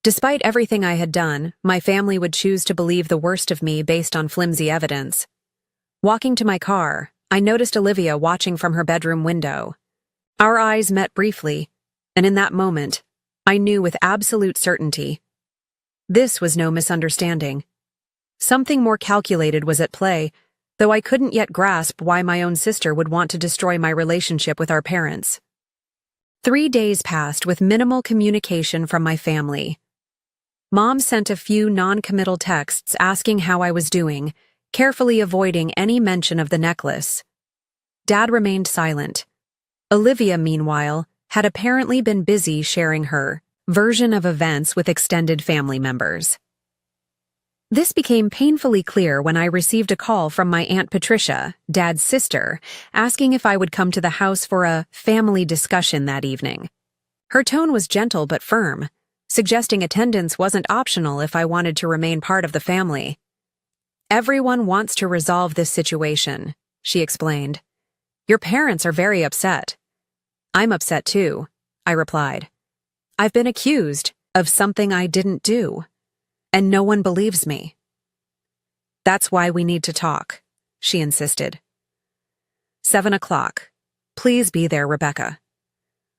Despite everything I had done, my family would choose to believe the worst of me based on flimsy evidence. Walking to my car, I noticed Olivia watching from her bedroom window. Our eyes met briefly, and in that moment, I knew with absolute certainty. This was no misunderstanding. Something more calculated was at play, though I couldn't yet grasp why my own sister would want to destroy my relationship with our parents. 3 days passed with minimal communication from my family. Mom sent a few non-committal texts asking how I was doing, carefully avoiding any mention of the necklace. Dad remained silent. Olivia, meanwhile, had apparently been busy sharing her version of events with extended family members. This became painfully clear when I received a call from my Aunt Patricia, Dad's sister, asking if I would come to the house for a family discussion that evening. Her tone was gentle but firm, suggesting attendance wasn't optional if I wanted to remain part of the family. "Everyone wants to resolve this situation," she explained. "Your parents are very upset." "I'm upset too," I replied. "I've been accused of something I didn't do, and no one believes me." "That's why we need to talk," she insisted. 7 o'clock. "Please be there, Rebecca."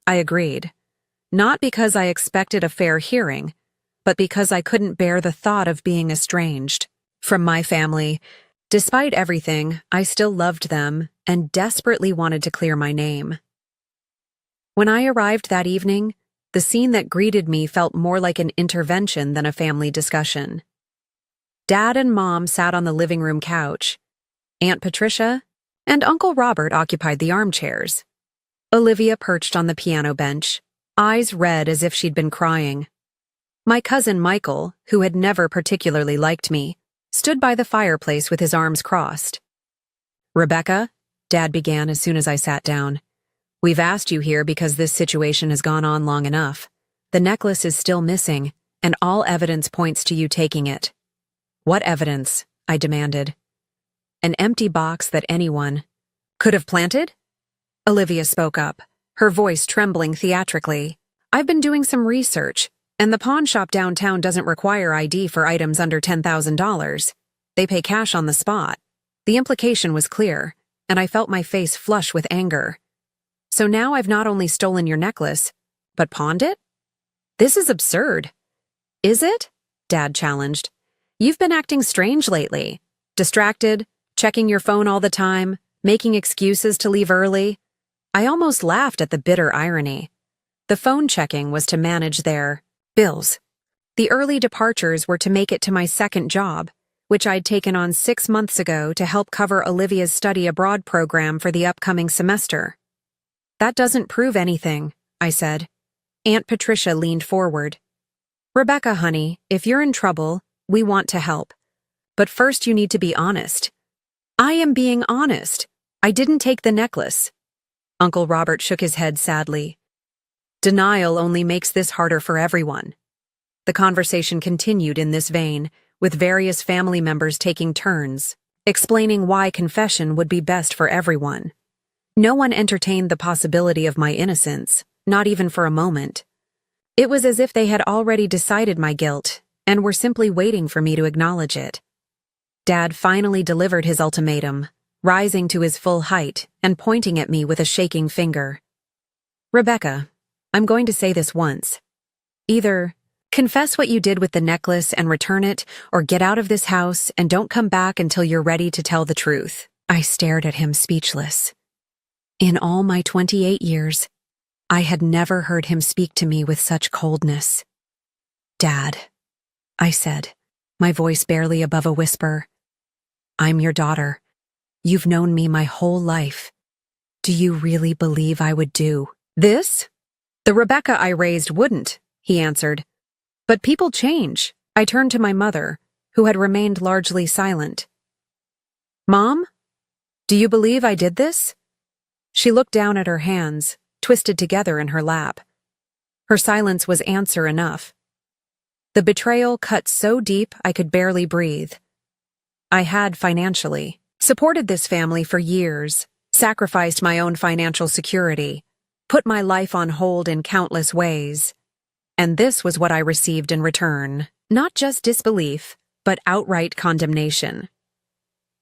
I agreed, not because I expected a fair hearing, but because I couldn't bear the thought of being estranged from my family. Despite everything, I still loved them and desperately wanted to clear my name. When I arrived that evening, the scene that greeted me felt more like an intervention than a family discussion. Dad and Mom sat on the living room couch. Aunt Patricia and Uncle Robert occupied the armchairs. Olivia perched on the piano bench, eyes red as if she'd been crying. My cousin Michael, who had never particularly liked me, stood by the fireplace with his arms crossed. "Rebecca," Dad began as soon as I sat down, "we've asked you here because this situation has gone on long enough. The necklace is still missing, and all evidence points to you taking it." "What evidence?" I demanded. "An empty box that anyone could have planted?" Olivia spoke up, her voice trembling theatrically. "I've been doing some research, and the pawn shop downtown doesn't require ID for items under $10,000. They pay cash on the spot." The implication was clear, and I felt my face flush with anger. "So now I've not only stolen your necklace, but pawned it? This is absurd." "Is it?" Dad challenged. "You've been acting strange lately. Distracted, checking your phone all the time, making excuses to leave early." I almost laughed at the bitter irony. The phone checking was to manage their bills. The early departures were to make it to my second job, which I'd taken on 6 months ago to help cover Olivia's study abroad program for the upcoming semester. "That doesn't prove anything," I said. Aunt Patricia leaned forward. "Rebecca, honey, if you're in trouble, we want to help. But first you need to be honest." "I am being honest. I didn't take the necklace." Uncle Robert shook his head sadly. "Denial only makes this harder for everyone." The conversation continued in this vein, with various family members taking turns, explaining why confession would be best for everyone. No one entertained the possibility of my innocence, not even for a moment. It was as if they had already decided my guilt and were simply waiting for me to acknowledge it. Dad finally delivered his ultimatum, rising to his full height and pointing at me with a shaking finger. "Rebecca, I'm going to say this once. Either confess what you did with the necklace and return it, or get out of this house and don't come back until you're ready to tell the truth." I stared at him speechless. In all my 28 years, I had never heard him speak to me with such coldness. "Dad," I said, my voice barely above a whisper, "I'm your daughter. You've known me my whole life. Do you really believe I would do this?" "The Rebecca I raised wouldn't," he answered. "But people change." I turned to my mother, who had remained largely silent. "Mom, do you believe I did this?" She looked down at her hands, twisted together in her lap. Her silence was answer enough. The betrayal cut so deep I could barely breathe. I had financially supported this family for years, sacrificed my own financial security, put my life on hold in countless ways. And this was what I received in return. Not just disbelief, but outright condemnation.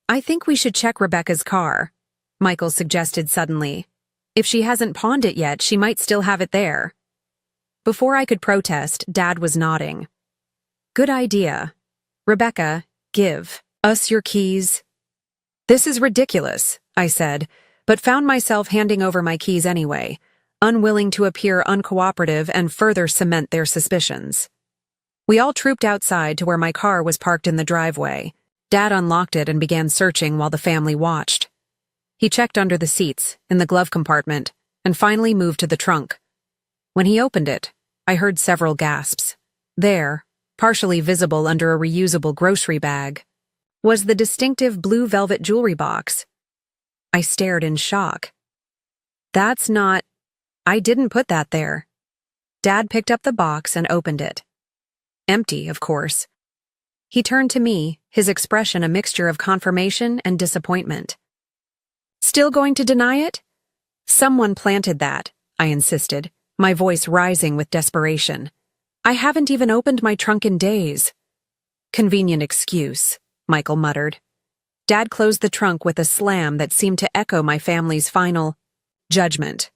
"I think we should check Rebecca's car," Michael suggested suddenly. "If she hasn't pawned it yet, she might still have it there." Before I could protest, Dad was nodding. "Good idea. Rebecca, give us your keys." "This is ridiculous," I said, but found myself handing over my keys anyway, unwilling to appear uncooperative and further cement their suspicions. We all trooped outside to where my car was parked in the driveway. Dad unlocked it and began searching while the family watched. He checked under the seats, in the glove compartment, and finally moved to the trunk. When he opened it, I heard several gasps. There, partially visible under a reusable grocery bag, was the distinctive blue velvet jewelry box. I stared in shock. "That's not... I didn't put that there." Dad picked up the box and opened it. Empty, of course. He turned to me, his expression a mixture of confirmation and disappointment. "Still going to deny it?" "Someone planted that," I insisted, my voice rising with desperation. "I haven't even opened my trunk in days." "Convenient excuse," Michael muttered. Dad closed the trunk with a slam that seemed to echo my family's final judgment.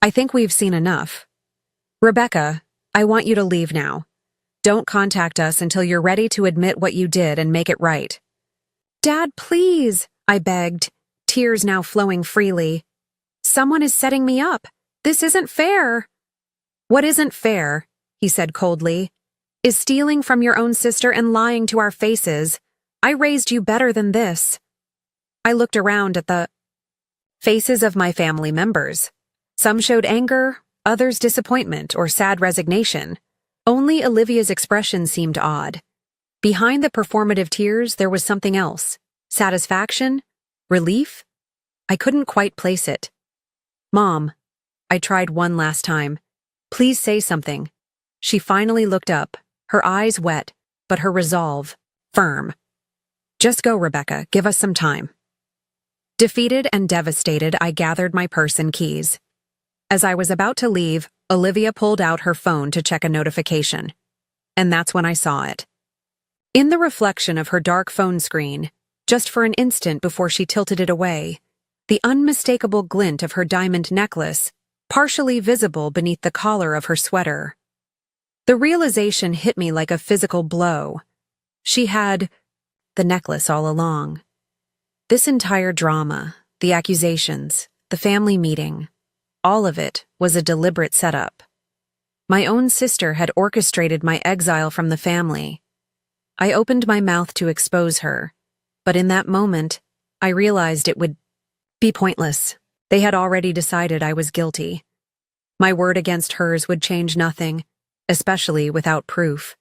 "I think we've seen enough. Rebecca, I want you to leave now. Don't contact us until you're ready to admit what you did and make it right." "Dad, please," I begged, tears now flowing freely. "Someone is setting me up. This isn't fair." "What isn't fair," he said coldly, "is stealing from your own sister and lying to our faces. I raised you better than this." I looked around at the faces of my family members. Some showed anger, others disappointment or sad resignation. Only Olivia's expression seemed odd. Behind the performative tears, there was something else. Satisfaction? Relief? I couldn't quite place it. "Mom," I tried one last time. "Please say something." She finally looked up, her eyes wet, but her resolve firm. "Just go, Rebecca. Give us some time." Defeated and devastated, I gathered my purse and keys. As I was about to leave, Olivia pulled out her phone to check a notification. And that's when I saw it. In the reflection of her dark phone screen, just for an instant before she tilted it away, the unmistakable glint of her diamond necklace, partially visible beneath the collar of her sweater. The realization hit me like a physical blow. She had the necklace all along. This entire drama, the accusations, the family meeting, all of it was a deliberate setup. My own sister had orchestrated my exile from the family. I opened my mouth to expose her, but in that moment, I realized it would be pointless. They had already decided I was guilty. My word against hers would change nothing, especially without proof.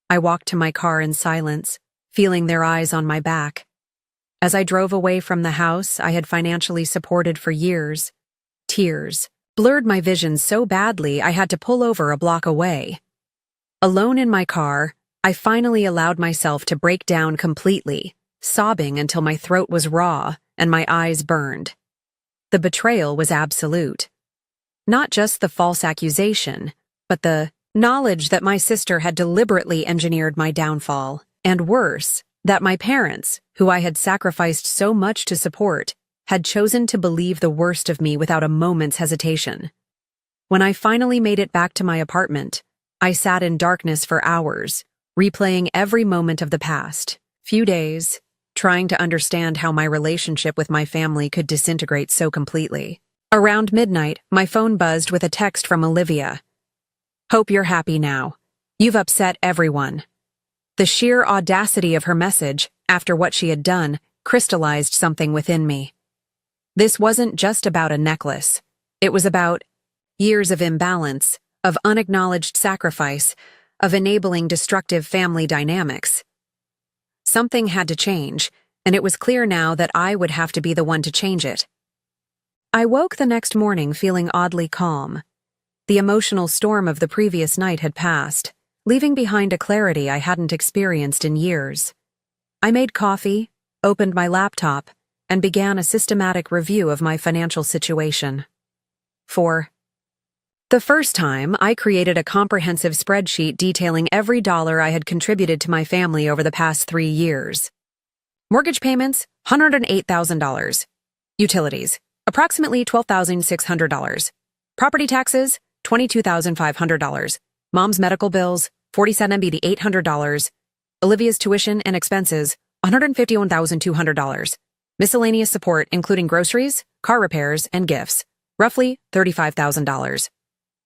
I walked to my car in silence, feeling their eyes on my back. As I drove away from the house I had financially supported for years, tears blurred my vision so badly I had to pull over a block away. Alone in my car, I finally allowed myself to break down completely, sobbing until my throat was raw and my eyes burned. The betrayal was absolute. Not just the false accusation, but the knowledge that my sister had deliberately engineered my downfall, and worse, that my parents, who I had sacrificed so much to support, had chosen to believe the worst of me without a moment's hesitation. When I finally made it back to my apartment, I sat in darkness for hours, replaying every moment of the past few days, trying to understand how my relationship with my family could disintegrate so completely. Around midnight, my phone buzzed with a text from Olivia. "Hope you're happy now. You've upset everyone." The sheer audacity of her message, after what she had done, crystallized something within me. This wasn't just about a necklace. It was about years of imbalance, of unacknowledged sacrifice, of enabling destructive family dynamics. Something had to change, and it was clear now that I would have to be the one to change it. I woke the next morning feeling oddly calm. The emotional storm of the previous night had passed, leaving behind a clarity I hadn't experienced in years. I made coffee, opened my laptop, and began a systematic review of my financial situation. For The first time, I created a comprehensive spreadsheet detailing every dollar I had contributed to my family over the past 3 years. Mortgage payments, $108,000. Utilities, approximately $12,600. Property taxes, $22,500. Mom's medical bills, $47,800. Olivia's tuition and expenses, $151,200. Miscellaneous support, including groceries, car repairs, and gifts, roughly $35,000.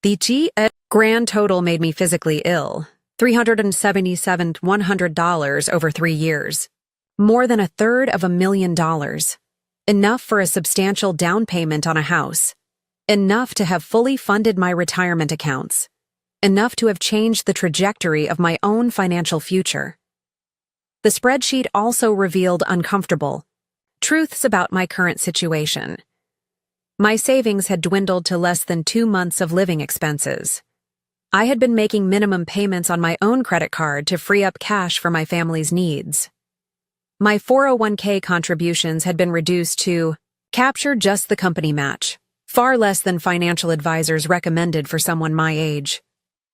The grand total made me physically ill, $377,100 over 3 years. More than $250,000. Enough for a substantial down payment on a house. Enough to have fully funded my retirement accounts. Enough to have changed the trajectory of my own financial future. The spreadsheet also revealed uncomfortable truths about my current situation. My savings had dwindled to less than 2 months of living expenses. I had been making minimum payments on my own credit card to free up cash for my family's needs. My 401k contributions had been reduced to capture just the company match, far less than financial advisors recommended for someone my age.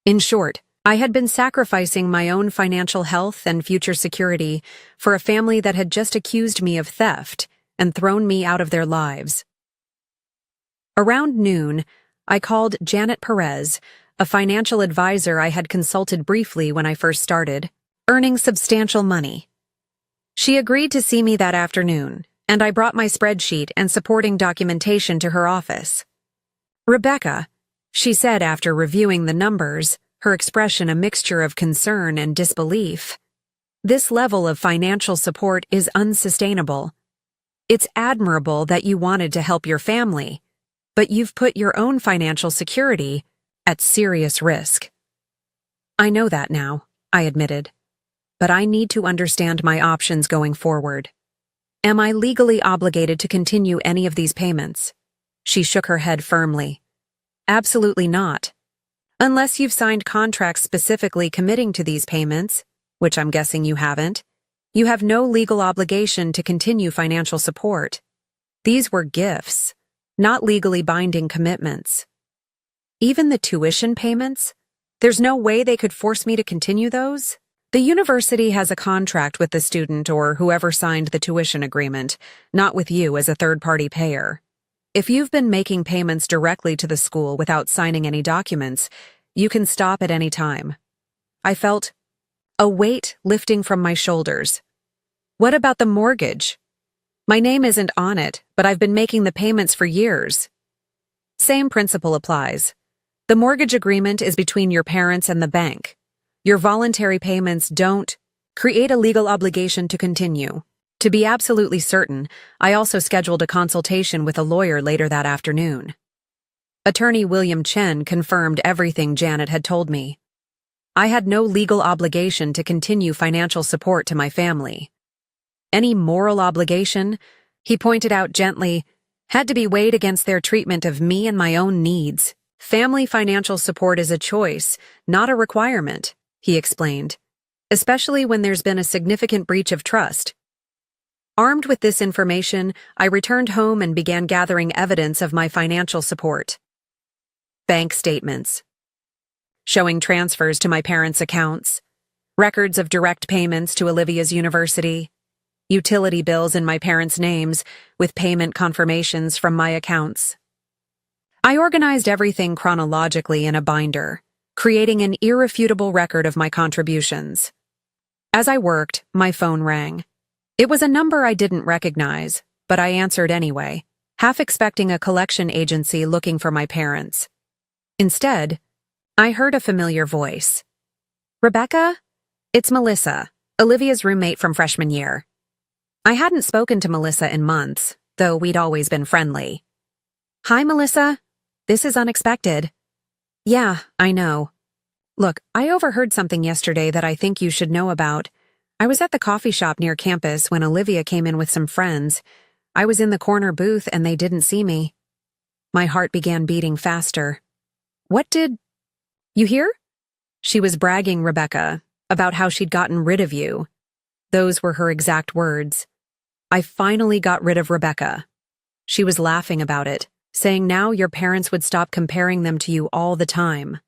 In short, I had been sacrificing my own financial health and future security for a family that had just accused me of theft and thrown me out of their lives. Around noon, I called Janet Perez, a financial advisor I had consulted briefly when I first started, earning substantial money. She agreed to see me that afternoon, and I brought my spreadsheet and supporting documentation to her office. "Rebecca," she said after reviewing the numbers, her expression a mixture of concern and disbelief, "this level of financial support is unsustainable. It's admirable that you wanted to help your family, but you've put your own financial security at serious risk." "I know that now," I admitted. "But I need to understand my options going forward. Am I legally obligated to continue any of these payments?" She shook her head firmly. "Absolutely not. Unless you've signed contracts specifically committing to these payments, which I'm guessing you haven't, you have no legal obligation to continue financial support. These were gifts, not legally binding commitments. Even the tuition payments? There's no way they could force me to continue those? The university has a contract with the student or whoever signed the tuition agreement, not with you as a third-party payer. If you've been making payments directly to the school without signing any documents, you can stop at any time." I felt a weight lifting from my shoulders. "What about the mortgage? My name isn't on it, but I've been making the payments for years." "Same principle applies. The mortgage agreement is between your parents and the bank. Your voluntary payments don't create a legal obligation to continue." To be absolutely certain, I also scheduled a consultation with a lawyer later that afternoon. Attorney William Chen confirmed everything Janet had told me. I had no legal obligation to continue financial support to my family. Any moral obligation, he pointed out gently, had to be weighed against their treatment of me and my own needs. "Family financial support is a choice, not a requirement," he explained, "especially when there's been a significant breach of trust." Armed with this information, I returned home and began gathering evidence of my financial support. Bank statements showing transfers to my parents' accounts, records of direct payments to Olivia's university, utility bills in my parents' names with payment confirmations from my accounts. I organized everything chronologically in a binder, creating an irrefutable record of my contributions. As I worked, my phone rang. It was a number I didn't recognize, but I answered anyway, half expecting a collection agency looking for my parents. Instead, I heard a familiar voice. "Rebecca? It's Melissa, Olivia's roommate from freshman year." I hadn't spoken to Melissa in months, though we'd always been friendly. "Hi, Melissa. This is unexpected." "Yeah, I know. Look, I overheard something yesterday that I think you should know about. I was at the coffee shop near campus when Olivia came in with some friends. I was in the corner booth and they didn't see me." My heart began beating faster. "What did you hear?" She was bragging, Rebecca, about how she'd gotten rid of you. Those were her exact words. "I finally got rid of Rebecca." She was laughing about it, saying now your parents would stop comparing them to you all the time.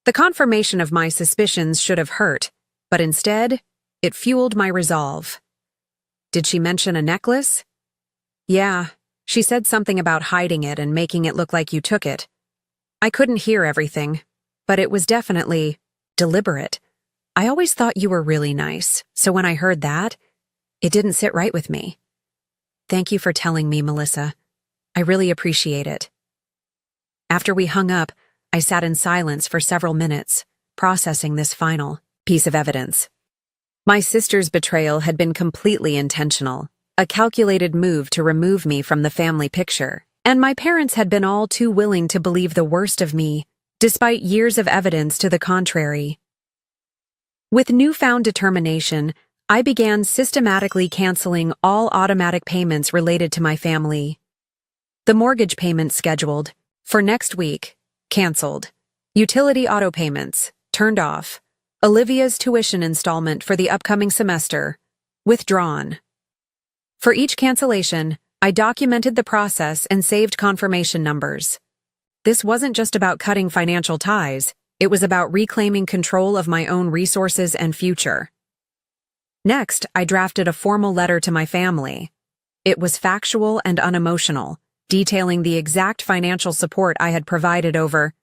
The confirmation of my suspicions should have hurt, but instead, it fueled my resolve. Did she mention a necklace? Yeah, she said something about hiding it and making it look like you took it. I couldn't hear everything, but it was definitely deliberate. I always thought you were really nice, so when I heard that, it didn't sit right with me. Thank you for telling me, Melissa. I really appreciate it. After we hung up, I sat in silence for several minutes, processing this final piece of evidence. My sister's betrayal had been completely intentional, a calculated move to remove me from the family picture, and my parents had been all too willing to believe the worst of me, despite years of evidence to the contrary. With newfound determination, I began systematically canceling all automatic payments related to my family. The mortgage payments scheduled for next week, canceled. Utility auto payments, turned off. Olivia's tuition installment for the upcoming semester, withdrawn. For each cancellation, I documented the process and saved confirmation numbers. This wasn't just about cutting financial ties, it was about reclaiming control of my own resources and future. Next, I drafted a formal letter to my family. It was factual and unemotional, detailing the exact financial support I had provided over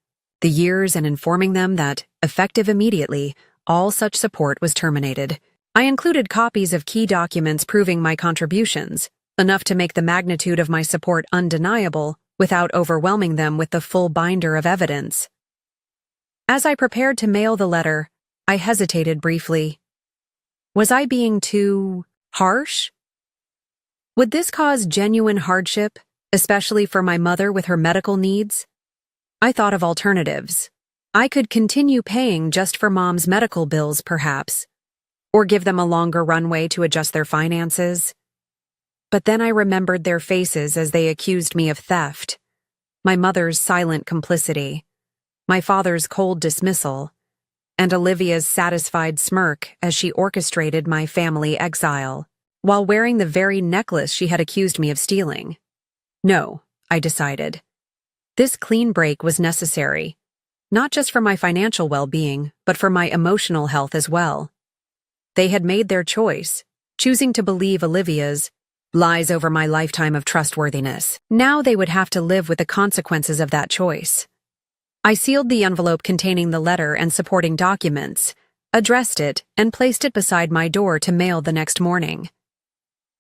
the years and informing them that, effective immediately, all such support was terminated. I included copies of key documents proving my contributions, enough to make the magnitude of my support undeniable without overwhelming them with the full binder of evidence. As I prepared to mail the letter, I hesitated briefly. Was I being too harsh? Would this cause genuine hardship, especially for my mother with her medical needs? I thought of alternatives. I could continue paying just for Mom's medical bills, perhaps, or give them a longer runway to adjust their finances. But then I remembered their faces as they accused me of theft, my mother's silent complicity, my father's cold dismissal, and Olivia's satisfied smirk as she orchestrated my family exile, while wearing the very necklace she had accused me of stealing. No, I decided. This clean break was necessary, not just for my financial well-being, but for my emotional health as well. They had made their choice, choosing to believe Olivia's lies over my lifetime of trustworthiness. Now they would have to live with the consequences of that choice. I sealed the envelope containing the letter and supporting documents, addressed it, and placed it beside my door to mail the next morning.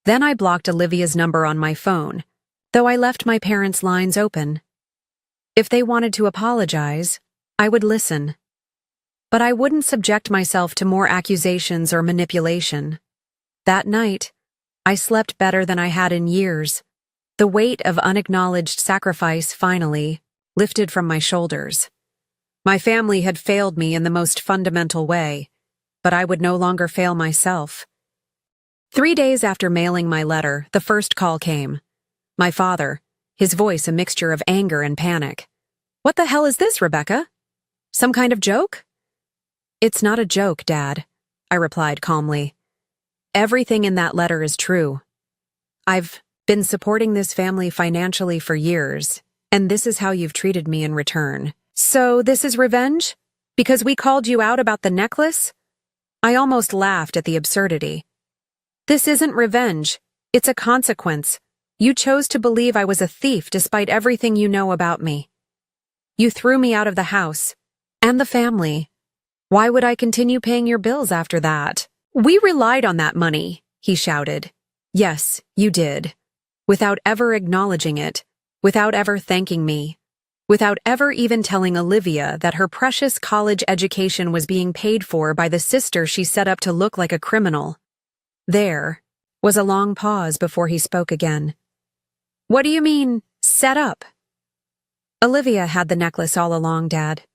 Then I blocked Olivia's number on my phone, though I left my parents' lines open. If they wanted to apologize, I would listen. But I wouldn't subject myself to more accusations or manipulation. That night, I slept better than I had in years. The weight of unacknowledged sacrifice finally lifted from my shoulders. My family had failed me in the most fundamental way, but I would no longer fail myself. 3 days after mailing my letter, the first call came. My father, his voice a mixture of anger and panic. "What the hell is this, Rebecca? Some kind of joke?" "It's not a joke, Dad," I replied calmly. "Everything in that letter is true. I've been supporting this family financially for years, and this is how you've treated me in return. So this is revenge? Because we called you out about the necklace?" I almost laughed at the absurdity. "This isn't revenge. It's a consequence. You chose to believe I was a thief despite everything you know about me. You threw me out of the house, and the family. Why would I continue paying your bills after that?" "We relied on that money," he shouted. "Yes, you did. Without ever acknowledging it, without ever thanking me, without ever even telling Olivia that her precious college education was being paid for by the sister she set up to look like a criminal." There was a long pause before he spoke again. "What do you mean, set up?" "Olivia had the necklace all along, Dad.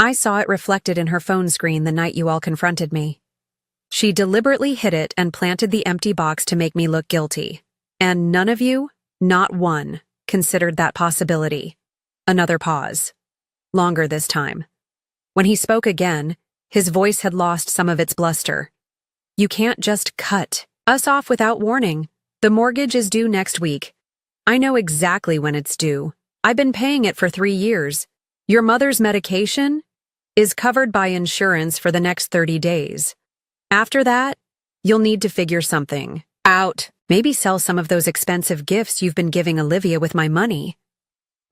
I saw it reflected in her phone screen the night you all confronted me. She deliberately hid it and planted the empty box to make me look guilty. And none of you, not one, considered that possibility." Another pause. Longer this time. When he spoke again, his voice had lost some of its bluster. "You can't just cut us off without warning. The mortgage is due next week. I know exactly when it's due. I've been paying it for 3 years. Your mother's medication is covered by insurance for the next 30 days. After that, you'll need to figure something out. Maybe sell some of those expensive gifts you've been giving Olivia with my money.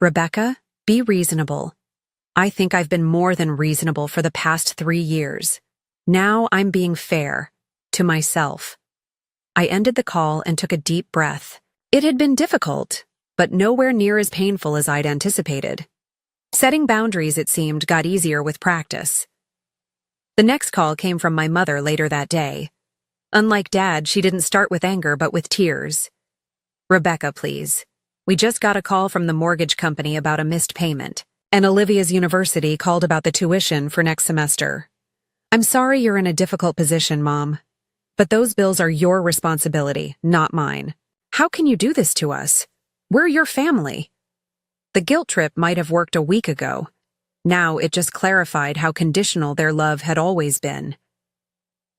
Rebecca, be reasonable. I think I've been more than reasonable for the past 3 years. Now I'm being fair to myself. I ended the call and took a deep breath. It had been difficult, but nowhere near as painful as I'd anticipated. Setting boundaries, it seemed, got easier with practice. The next call came from my mother later that day. Unlike Dad, she didn't start with anger but with tears. Rebecca, please. We just got a call from the mortgage company about a missed payment, and Olivia's university called about the tuition for next semester. I'm sorry you're in a difficult position, Mom, but those bills are your responsibility, not mine. How can you do this to us? We're your family. The guilt trip might have worked a week ago. Now it just clarified how conditional their love had always been.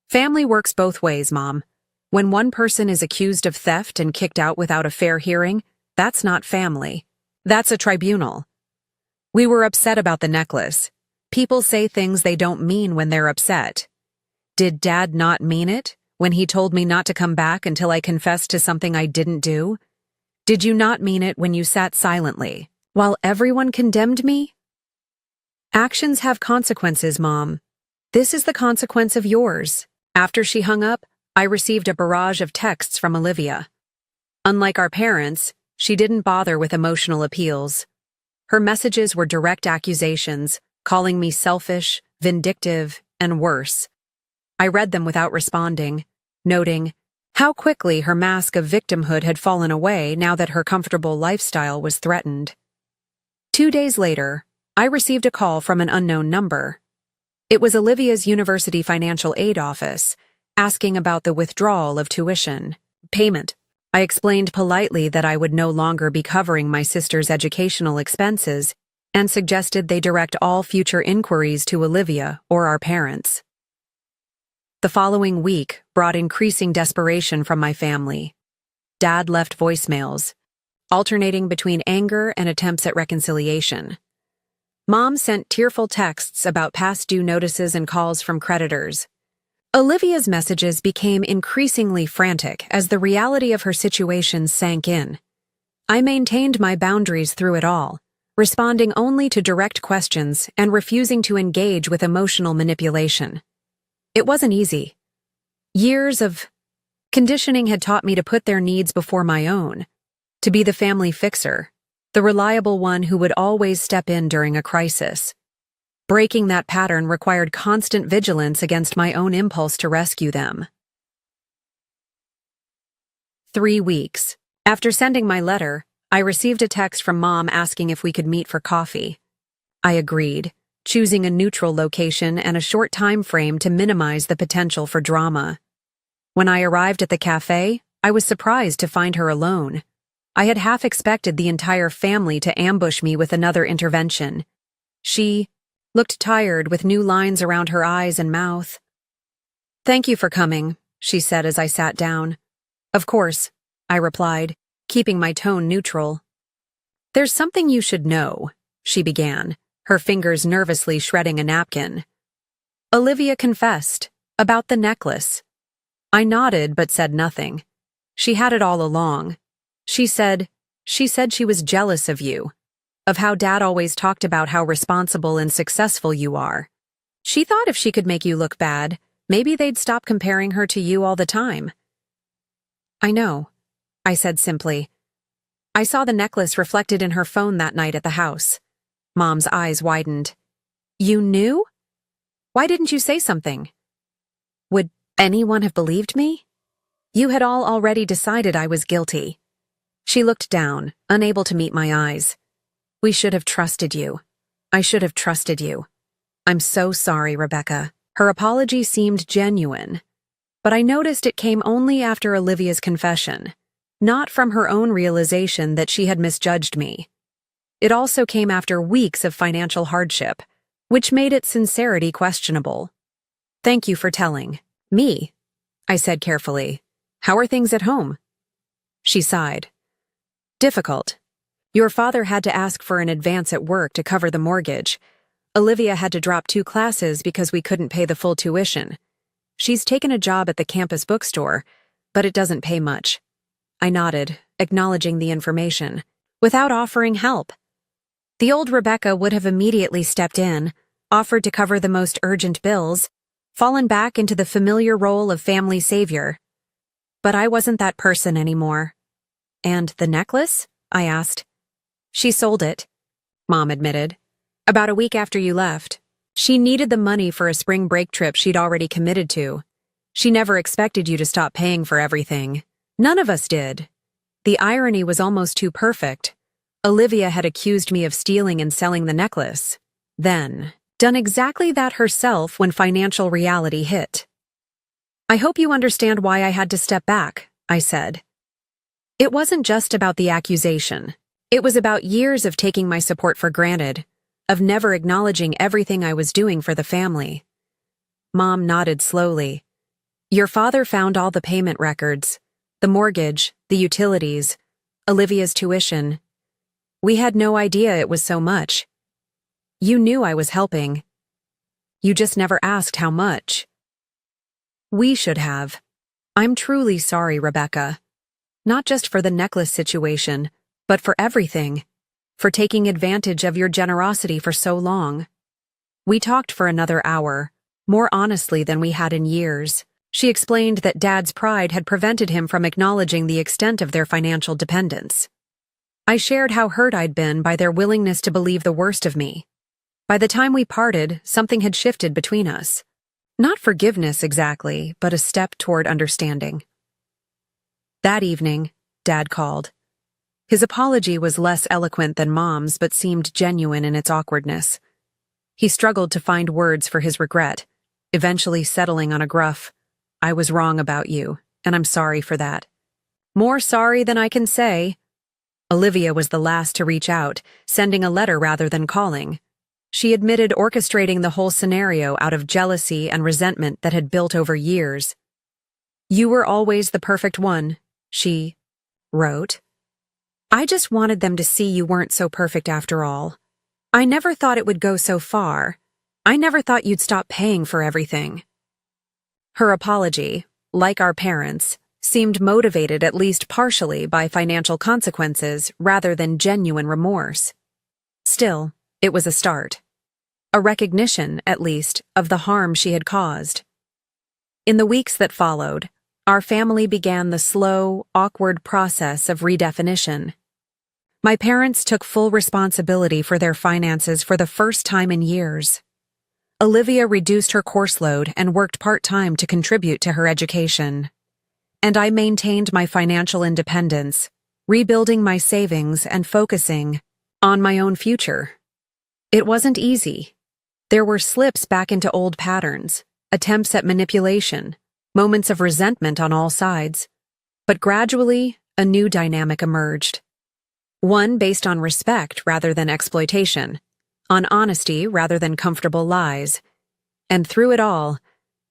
Family works both ways, Mom. When one person is accused of theft and kicked out without a fair hearing, that's not family. That's a tribunal. We were upset about the necklace. People say things they don't mean when they're upset. Did Dad not mean it when he told me not to come back until I confessed to something I didn't do? Did you not mean it when you sat silently while everyone condemned me? Actions have consequences, Mom. This is the consequence of yours. After she hung up, I received a barrage of texts from Olivia. Unlike our parents, she didn't bother with emotional appeals. Her messages were direct accusations, calling me selfish, vindictive, and worse. I read them without responding, noting how quickly her mask of victimhood had fallen away now that her comfortable lifestyle was threatened. 2 days later, I received a call from an unknown number. It was Olivia's university financial aid office, asking about the withdrawal of tuition payment. I explained politely that I would no longer be covering my sister's educational expenses and suggested they direct all future inquiries to Olivia or our parents. The following week brought increasing desperation from my family. Dad left voicemails, alternating between anger and attempts at reconciliation. Mom sent tearful texts about past due notices and calls from creditors. Olivia's messages became increasingly frantic as the reality of her situation sank in. I maintained my boundaries through it all, responding only to direct questions and refusing to engage with emotional manipulation. It wasn't easy. Years of conditioning had taught me to put their needs before my own, to be the family fixer, the reliable one who would always step in during a crisis. Breaking that pattern required constant vigilance against my own impulse to rescue them. 3 weeks. After sending my letter, I received a text from Mom asking if we could meet for coffee. I agreed, choosing a neutral location and a short time frame to minimize the potential for drama. When I arrived at the cafe, I was surprised to find her alone. I had half expected the entire family to ambush me with another intervention. She looked tired with new lines around her eyes and mouth. "Thank you for coming," she said as I sat down. "Of course," I replied, keeping my tone neutral. "There's something you should know," she began, her fingers nervously shredding a napkin. "Olivia confessed about the necklace." I nodded but said nothing. She had it all along. She said she was jealous of you, of how Dad always talked about how responsible and successful you are. She thought if she could make you look bad, maybe they'd stop comparing her to you all the time. "I know," I said simply. "I saw the necklace reflected in her phone that night at the house." Mom's eyes widened. "You knew? Why didn't you say something? Would anyone have believed me? You had all already decided I was guilty." She looked down, unable to meet my eyes. "We should have trusted you. I should have trusted you. I'm so sorry, Rebecca." Her apology seemed genuine, but I noticed it came only after Olivia's confession, not from her own realization that she had misjudged me. It also came after weeks of financial hardship, which made its sincerity questionable. "Thank you for telling me," I said carefully. "How are things at home?" She sighed. Difficult. Your father had to ask for an advance at work to cover the mortgage. Olivia had to drop 2 classes because we couldn't pay the full tuition. She's taken a job at the campus bookstore, but it doesn't pay much. I nodded, acknowledging the information, without offering help. The old Rebecca would have immediately stepped in, offered to cover the most urgent bills, fallen back into the familiar role of family savior. But I wasn't that person anymore. And the necklace? I asked. She sold it, Mom admitted. About a week after you left. She needed the money for a spring break trip she'd already committed to. She never expected you to stop paying for everything. None of us did. The irony was almost too perfect. Olivia had accused me of stealing and selling the necklace. Then, done exactly that herself when financial reality hit. I hope you understand why I had to step back, I said. It wasn't just about the accusation. It was about years of taking my support for granted, of never acknowledging everything I was doing for the family. Mom nodded slowly. Your father found all the payment records, the mortgage, the utilities, Olivia's tuition. We had no idea it was so much. You knew I was helping. You just never asked how much. We should have. I'm truly sorry, Rebecca. Not just for the necklace situation, but for everything. For taking advantage of your generosity for so long. We talked for another hour, more honestly than we had in years. She explained that Dad's pride had prevented him from acknowledging the extent of their financial dependence. I shared how hurt I'd been by their willingness to believe the worst of me. By the time we parted, something had shifted between us. Not forgiveness exactly, but a step toward understanding. That evening, Dad called. His apology was less eloquent than Mom's but seemed genuine in its awkwardness. He struggled to find words for his regret, eventually settling on a gruff, I was wrong about you, and I'm sorry for that. More sorry than I can say. Olivia was the last to reach out, sending a letter rather than calling. She admitted orchestrating the whole scenario out of jealousy and resentment that had built over years. You were always the perfect one, she wrote. I just wanted them to see you weren't so perfect after all. I never thought it would go so far. I never thought you'd stop paying for everything. Her apology, like our parents, seemed motivated at least partially by financial consequences rather than genuine remorse. Still, it was a start. A recognition, at least, of the harm she had caused. In the weeks that followed, our family began the slow, awkward process of redefinition. My parents took full responsibility for their finances for the first time in years. Olivia reduced her course load and worked part-time to contribute to her education. And I maintained my financial independence, rebuilding my savings and focusing on my own future. It wasn't easy. There were slips back into old patterns, attempts at manipulation, moments of resentment on all sides. But gradually, a new dynamic emerged. One based on respect rather than exploitation, on honesty rather than comfortable lies. And through it all,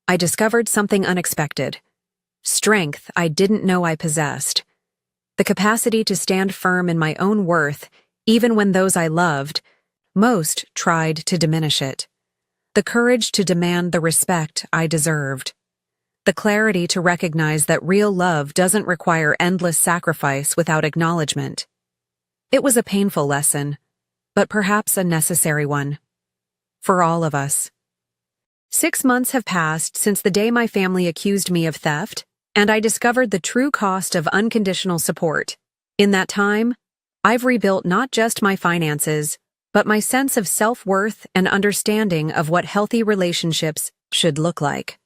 I discovered something unexpected. Strength I didn't know I possessed. The capacity to stand firm in my own worth, even when those I loved most tried to diminish it. The courage to demand the respect I deserved. The clarity to recognize that real love doesn't require endless sacrifice without acknowledgement. It was a painful lesson, but perhaps a necessary one. For all of us. 6 months have passed since the day my family accused me of theft, and I discovered the true cost of unconditional support. In that time, I've rebuilt not just my finances, but my sense of self-worth and understanding of what healthy relationships should look like.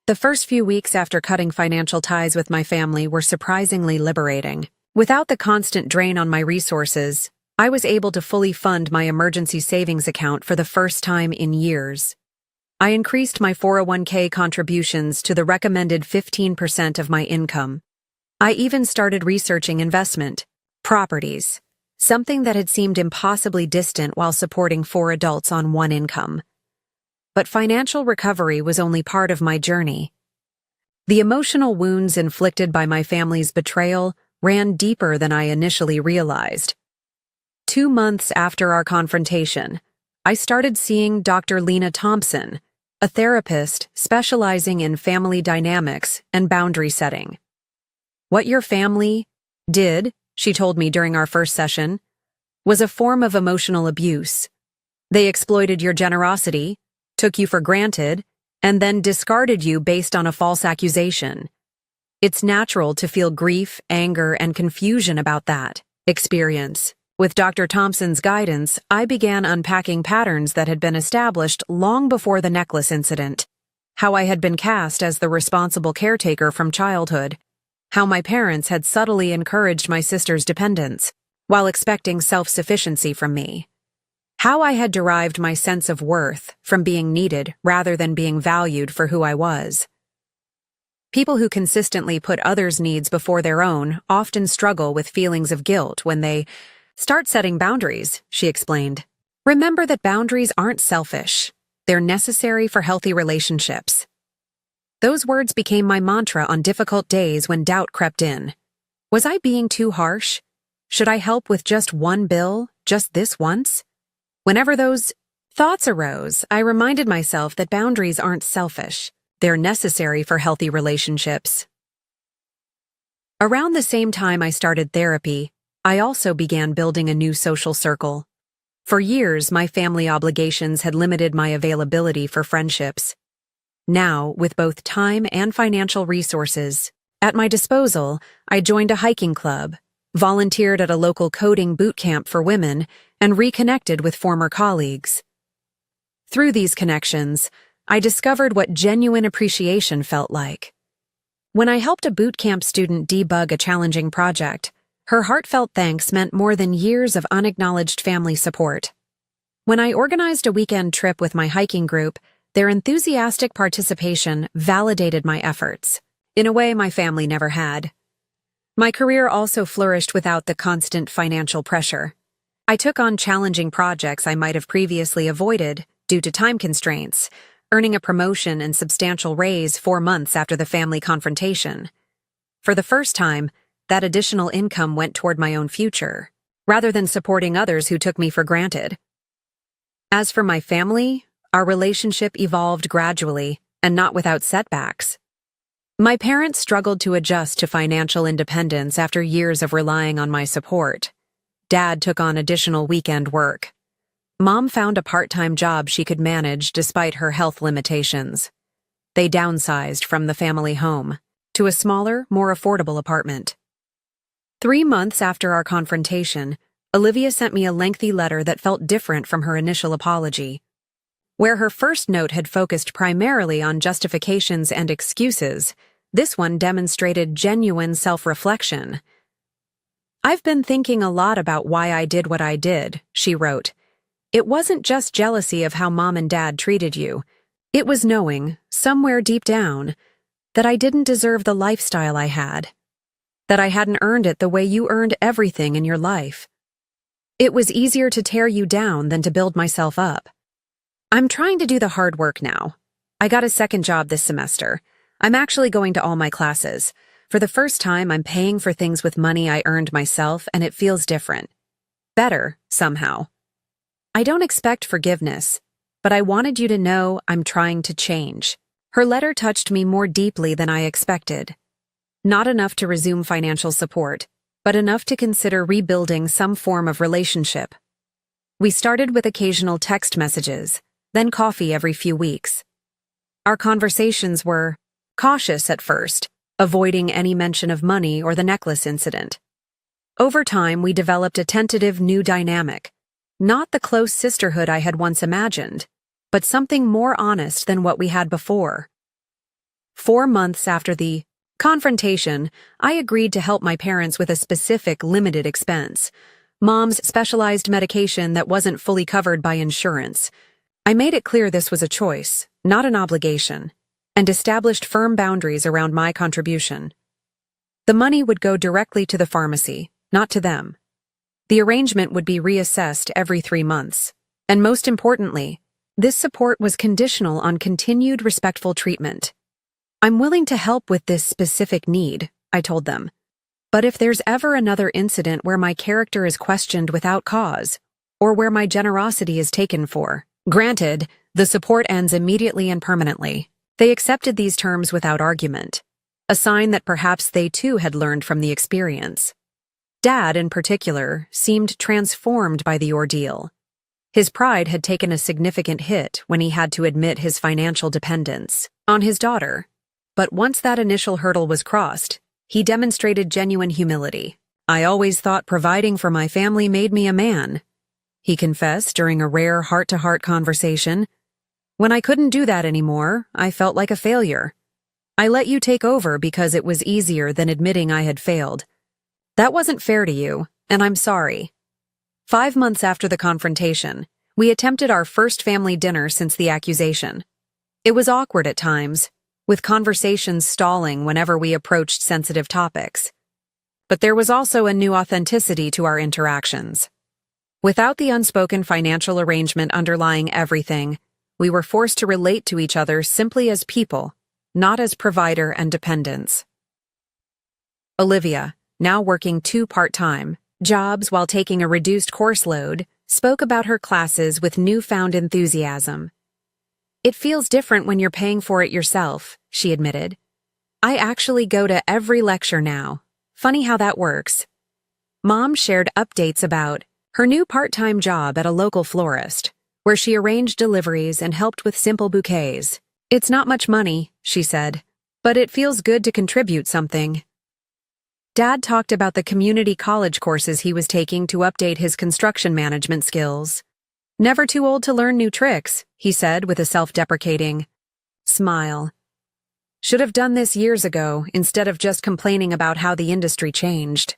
The first few weeks after cutting financial ties with my family were surprisingly liberating. Without the constant drain on my resources, I was able to fully fund my emergency savings account for the first time in years. I increased my 401k contributions to the recommended 15% of my income. I even started researching investment, properties, something that had seemed impossibly distant while supporting 4 adults on one income. But financial recovery was only part of my journey. The emotional wounds inflicted by my family's betrayal ran deeper than I initially realized. 2 months after our confrontation, I started seeing Dr. Lena Thompson, a therapist specializing in family dynamics and boundary setting. What your family did, she told me during our first session, was a form of emotional abuse. They exploited your generosity, took you for granted, and then discarded you based on a false accusation. It's natural to feel grief, anger, and confusion about that experience. With Dr. Thompson's guidance, I began unpacking patterns that had been established long before the necklace incident. How I had been cast as the responsible caretaker from childhood. How my parents had subtly encouraged my sister's dependence, while expecting self-sufficiency from me. How I had derived my sense of worth from being needed rather than being valued for who I was. People who consistently put others' needs before their own often struggle with feelings of guilt when they start setting boundaries, she explained. Remember that boundaries aren't selfish. They're necessary for healthy relationships. Those words became my mantra on difficult days when doubt crept in. Was I being too harsh? Should I help with just one bill, just this once? Whenever those thoughts arose, I reminded myself that boundaries aren't selfish. They're necessary for healthy relationships. Around the same time I started therapy, I also began building a new social circle. For years, my family obligations had limited my availability for friendships. Now, with both time and financial resources at my disposal, I joined a hiking club, volunteered at a local coding boot camp for women, and reconnected with former colleagues. Through these connections, I discovered what genuine appreciation felt like. When I helped a boot camp student debug a challenging project, her heartfelt thanks meant more than years of unacknowledged family support. When I organized a weekend trip with my hiking group, their enthusiastic participation validated my efforts, in a way my family never had. My career also flourished without the constant financial pressure. I took on challenging projects I might have previously avoided due to time constraints, earning a promotion and substantial raise 4 months after the family confrontation. For the first time, that additional income went toward my own future, rather than supporting others who took me for granted. As for my family, our relationship evolved gradually and not without setbacks. My parents struggled to adjust to financial independence after years of relying on my support. Dad took on additional weekend work. Mom found a part-time job she could manage despite her health limitations. They downsized from the family home to a smaller, more affordable apartment. 3 months after our confrontation, Olivia sent me a lengthy letter that felt different from her initial apology. Where her first note had focused primarily on justifications and excuses, this one demonstrated genuine self-reflection. I've been thinking a lot about why I did what I did, she wrote. It wasn't just jealousy of how Mom and Dad treated you. It was knowing, somewhere deep down, that I didn't deserve the lifestyle I had. That I hadn't earned it the way you earned everything in your life. It was easier to tear you down than to build myself up. I'm trying to do the hard work now. I got a second job this semester. I'm actually going to all my classes. For the first time, I'm paying for things with money I earned myself, and it feels different. Better, somehow. I don't expect forgiveness, but I wanted you to know I'm trying to change. Her letter touched me more deeply than I expected. Not enough to resume financial support, but enough to consider rebuilding some form of relationship. We started with occasional text messages, then coffee every few weeks. Our conversations were cautious at first, avoiding any mention of money or the necklace incident. Over time, we developed a tentative new dynamic. Not the close sisterhood I had once imagined, but something more honest than what we had before. 4 months after the confrontation, I agreed to help my parents with a specific limited expense, Mom's specialized medication that wasn't fully covered by insurance. I made it clear this was a choice, not an obligation, and established firm boundaries around my contribution. The money would go directly to the pharmacy, not to them. The arrangement would be reassessed every 3 months. And most importantly, this support was conditional on continued respectful treatment. I'm willing to help with this specific need, I told them. But if there's ever another incident where my character is questioned without cause, or where my generosity is taken for granted, the support ends immediately and permanently. They accepted these terms without argument, a sign that perhaps they too had learned from the experience. Dad, in particular, seemed transformed by the ordeal. His pride had taken a significant hit when he had to admit his financial dependence on his daughter. But once that initial hurdle was crossed, he demonstrated genuine humility. "I always thought providing for my family made me a man," he confessed during a rare heart-to-heart conversation. "When I couldn't do that anymore, I felt like a failure. I let you take over because it was easier than admitting I had failed. That wasn't fair to you, and I'm sorry." 5 months after the confrontation, we attempted our first family dinner since the accusation. It was awkward at times, with conversations stalling whenever we approached sensitive topics. But there was also a new authenticity to our interactions. Without the unspoken financial arrangement underlying everything, we were forced to relate to each other simply as people, not as provider and dependents. Olivia, now working 2 part-time jobs while taking a reduced course load, spoke about her classes with newfound enthusiasm. "It feels different when you're paying for it yourself," she admitted. "I actually go to every lecture now. Funny how that works." Mom shared updates about her new part-time job at a local florist, where she arranged deliveries and helped with simple bouquets. "It's not much money," she said, "but it feels good to contribute something." Dad talked about the community college courses he was taking to update his construction management skills. "Never too old to learn new tricks," he said with a self-deprecating smile. "Should have done this years ago instead of just complaining about how the industry changed."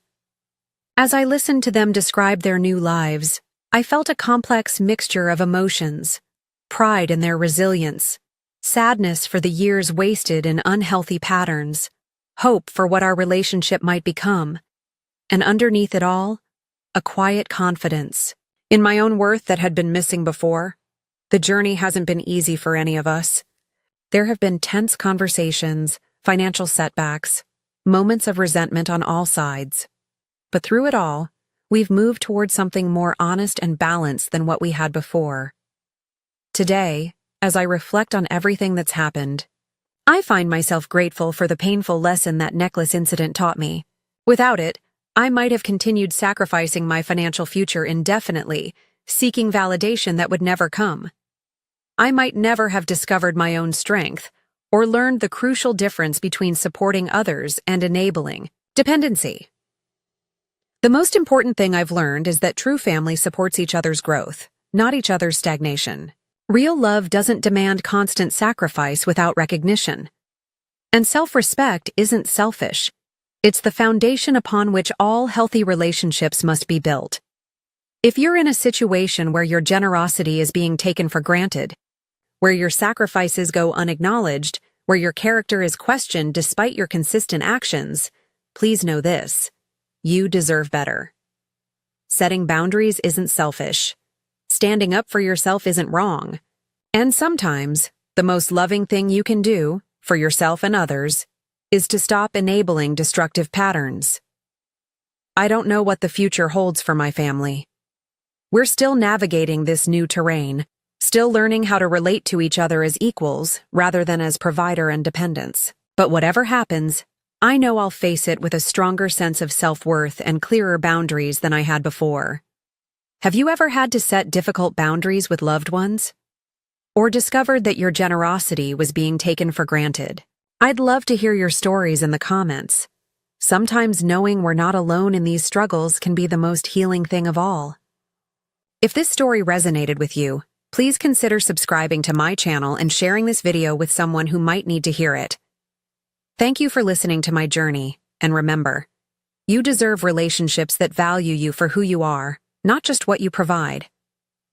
As I listened to them describe their new lives, I felt a complex mixture of emotions: pride in their resilience, sadness for the years wasted in unhealthy patterns, hope for what our relationship might become, and underneath it all, a quiet confidence in my own worth that had been missing before. The journey hasn't been easy for any of us. There have been tense conversations, financial setbacks, moments of resentment on all sides. But through it all, we've moved towards something more honest and balanced than what we had before. Today, as I reflect on everything that's happened, I find myself grateful for the painful lesson that necklace incident taught me. Without it, I might have continued sacrificing my financial future indefinitely, seeking validation that would never come. I might never have discovered my own strength, or learned the crucial difference between supporting others and enabling dependency. The most important thing I've learned is that true family supports each other's growth, not each other's stagnation. Real love doesn't demand constant sacrifice without recognition. And self-respect isn't selfish. It's the foundation upon which all healthy relationships must be built. If you're in a situation where your generosity is being taken for granted, where your sacrifices go unacknowledged, where your character is questioned despite your consistent actions, please know this: you deserve better. Setting boundaries isn't selfish. Standing up for yourself isn't wrong. And sometimes, the most loving thing you can do, for yourself and others, is to stop enabling destructive patterns. I don't know what the future holds for my family. We're still navigating this new terrain, still learning how to relate to each other as equals rather than as provider and dependents. But whatever happens, I know I'll face it with a stronger sense of self-worth and clearer boundaries than I had before. Have you ever had to set difficult boundaries with loved ones? Or discovered that your generosity was being taken for granted? I'd love to hear your stories in the comments. Sometimes knowing we're not alone in these struggles can be the most healing thing of all. If this story resonated with you, please consider subscribing to my channel and sharing this video with someone who might need to hear it. Thank you for listening to my journey, and remember, you deserve relationships that value you for who you are, not just what you provide.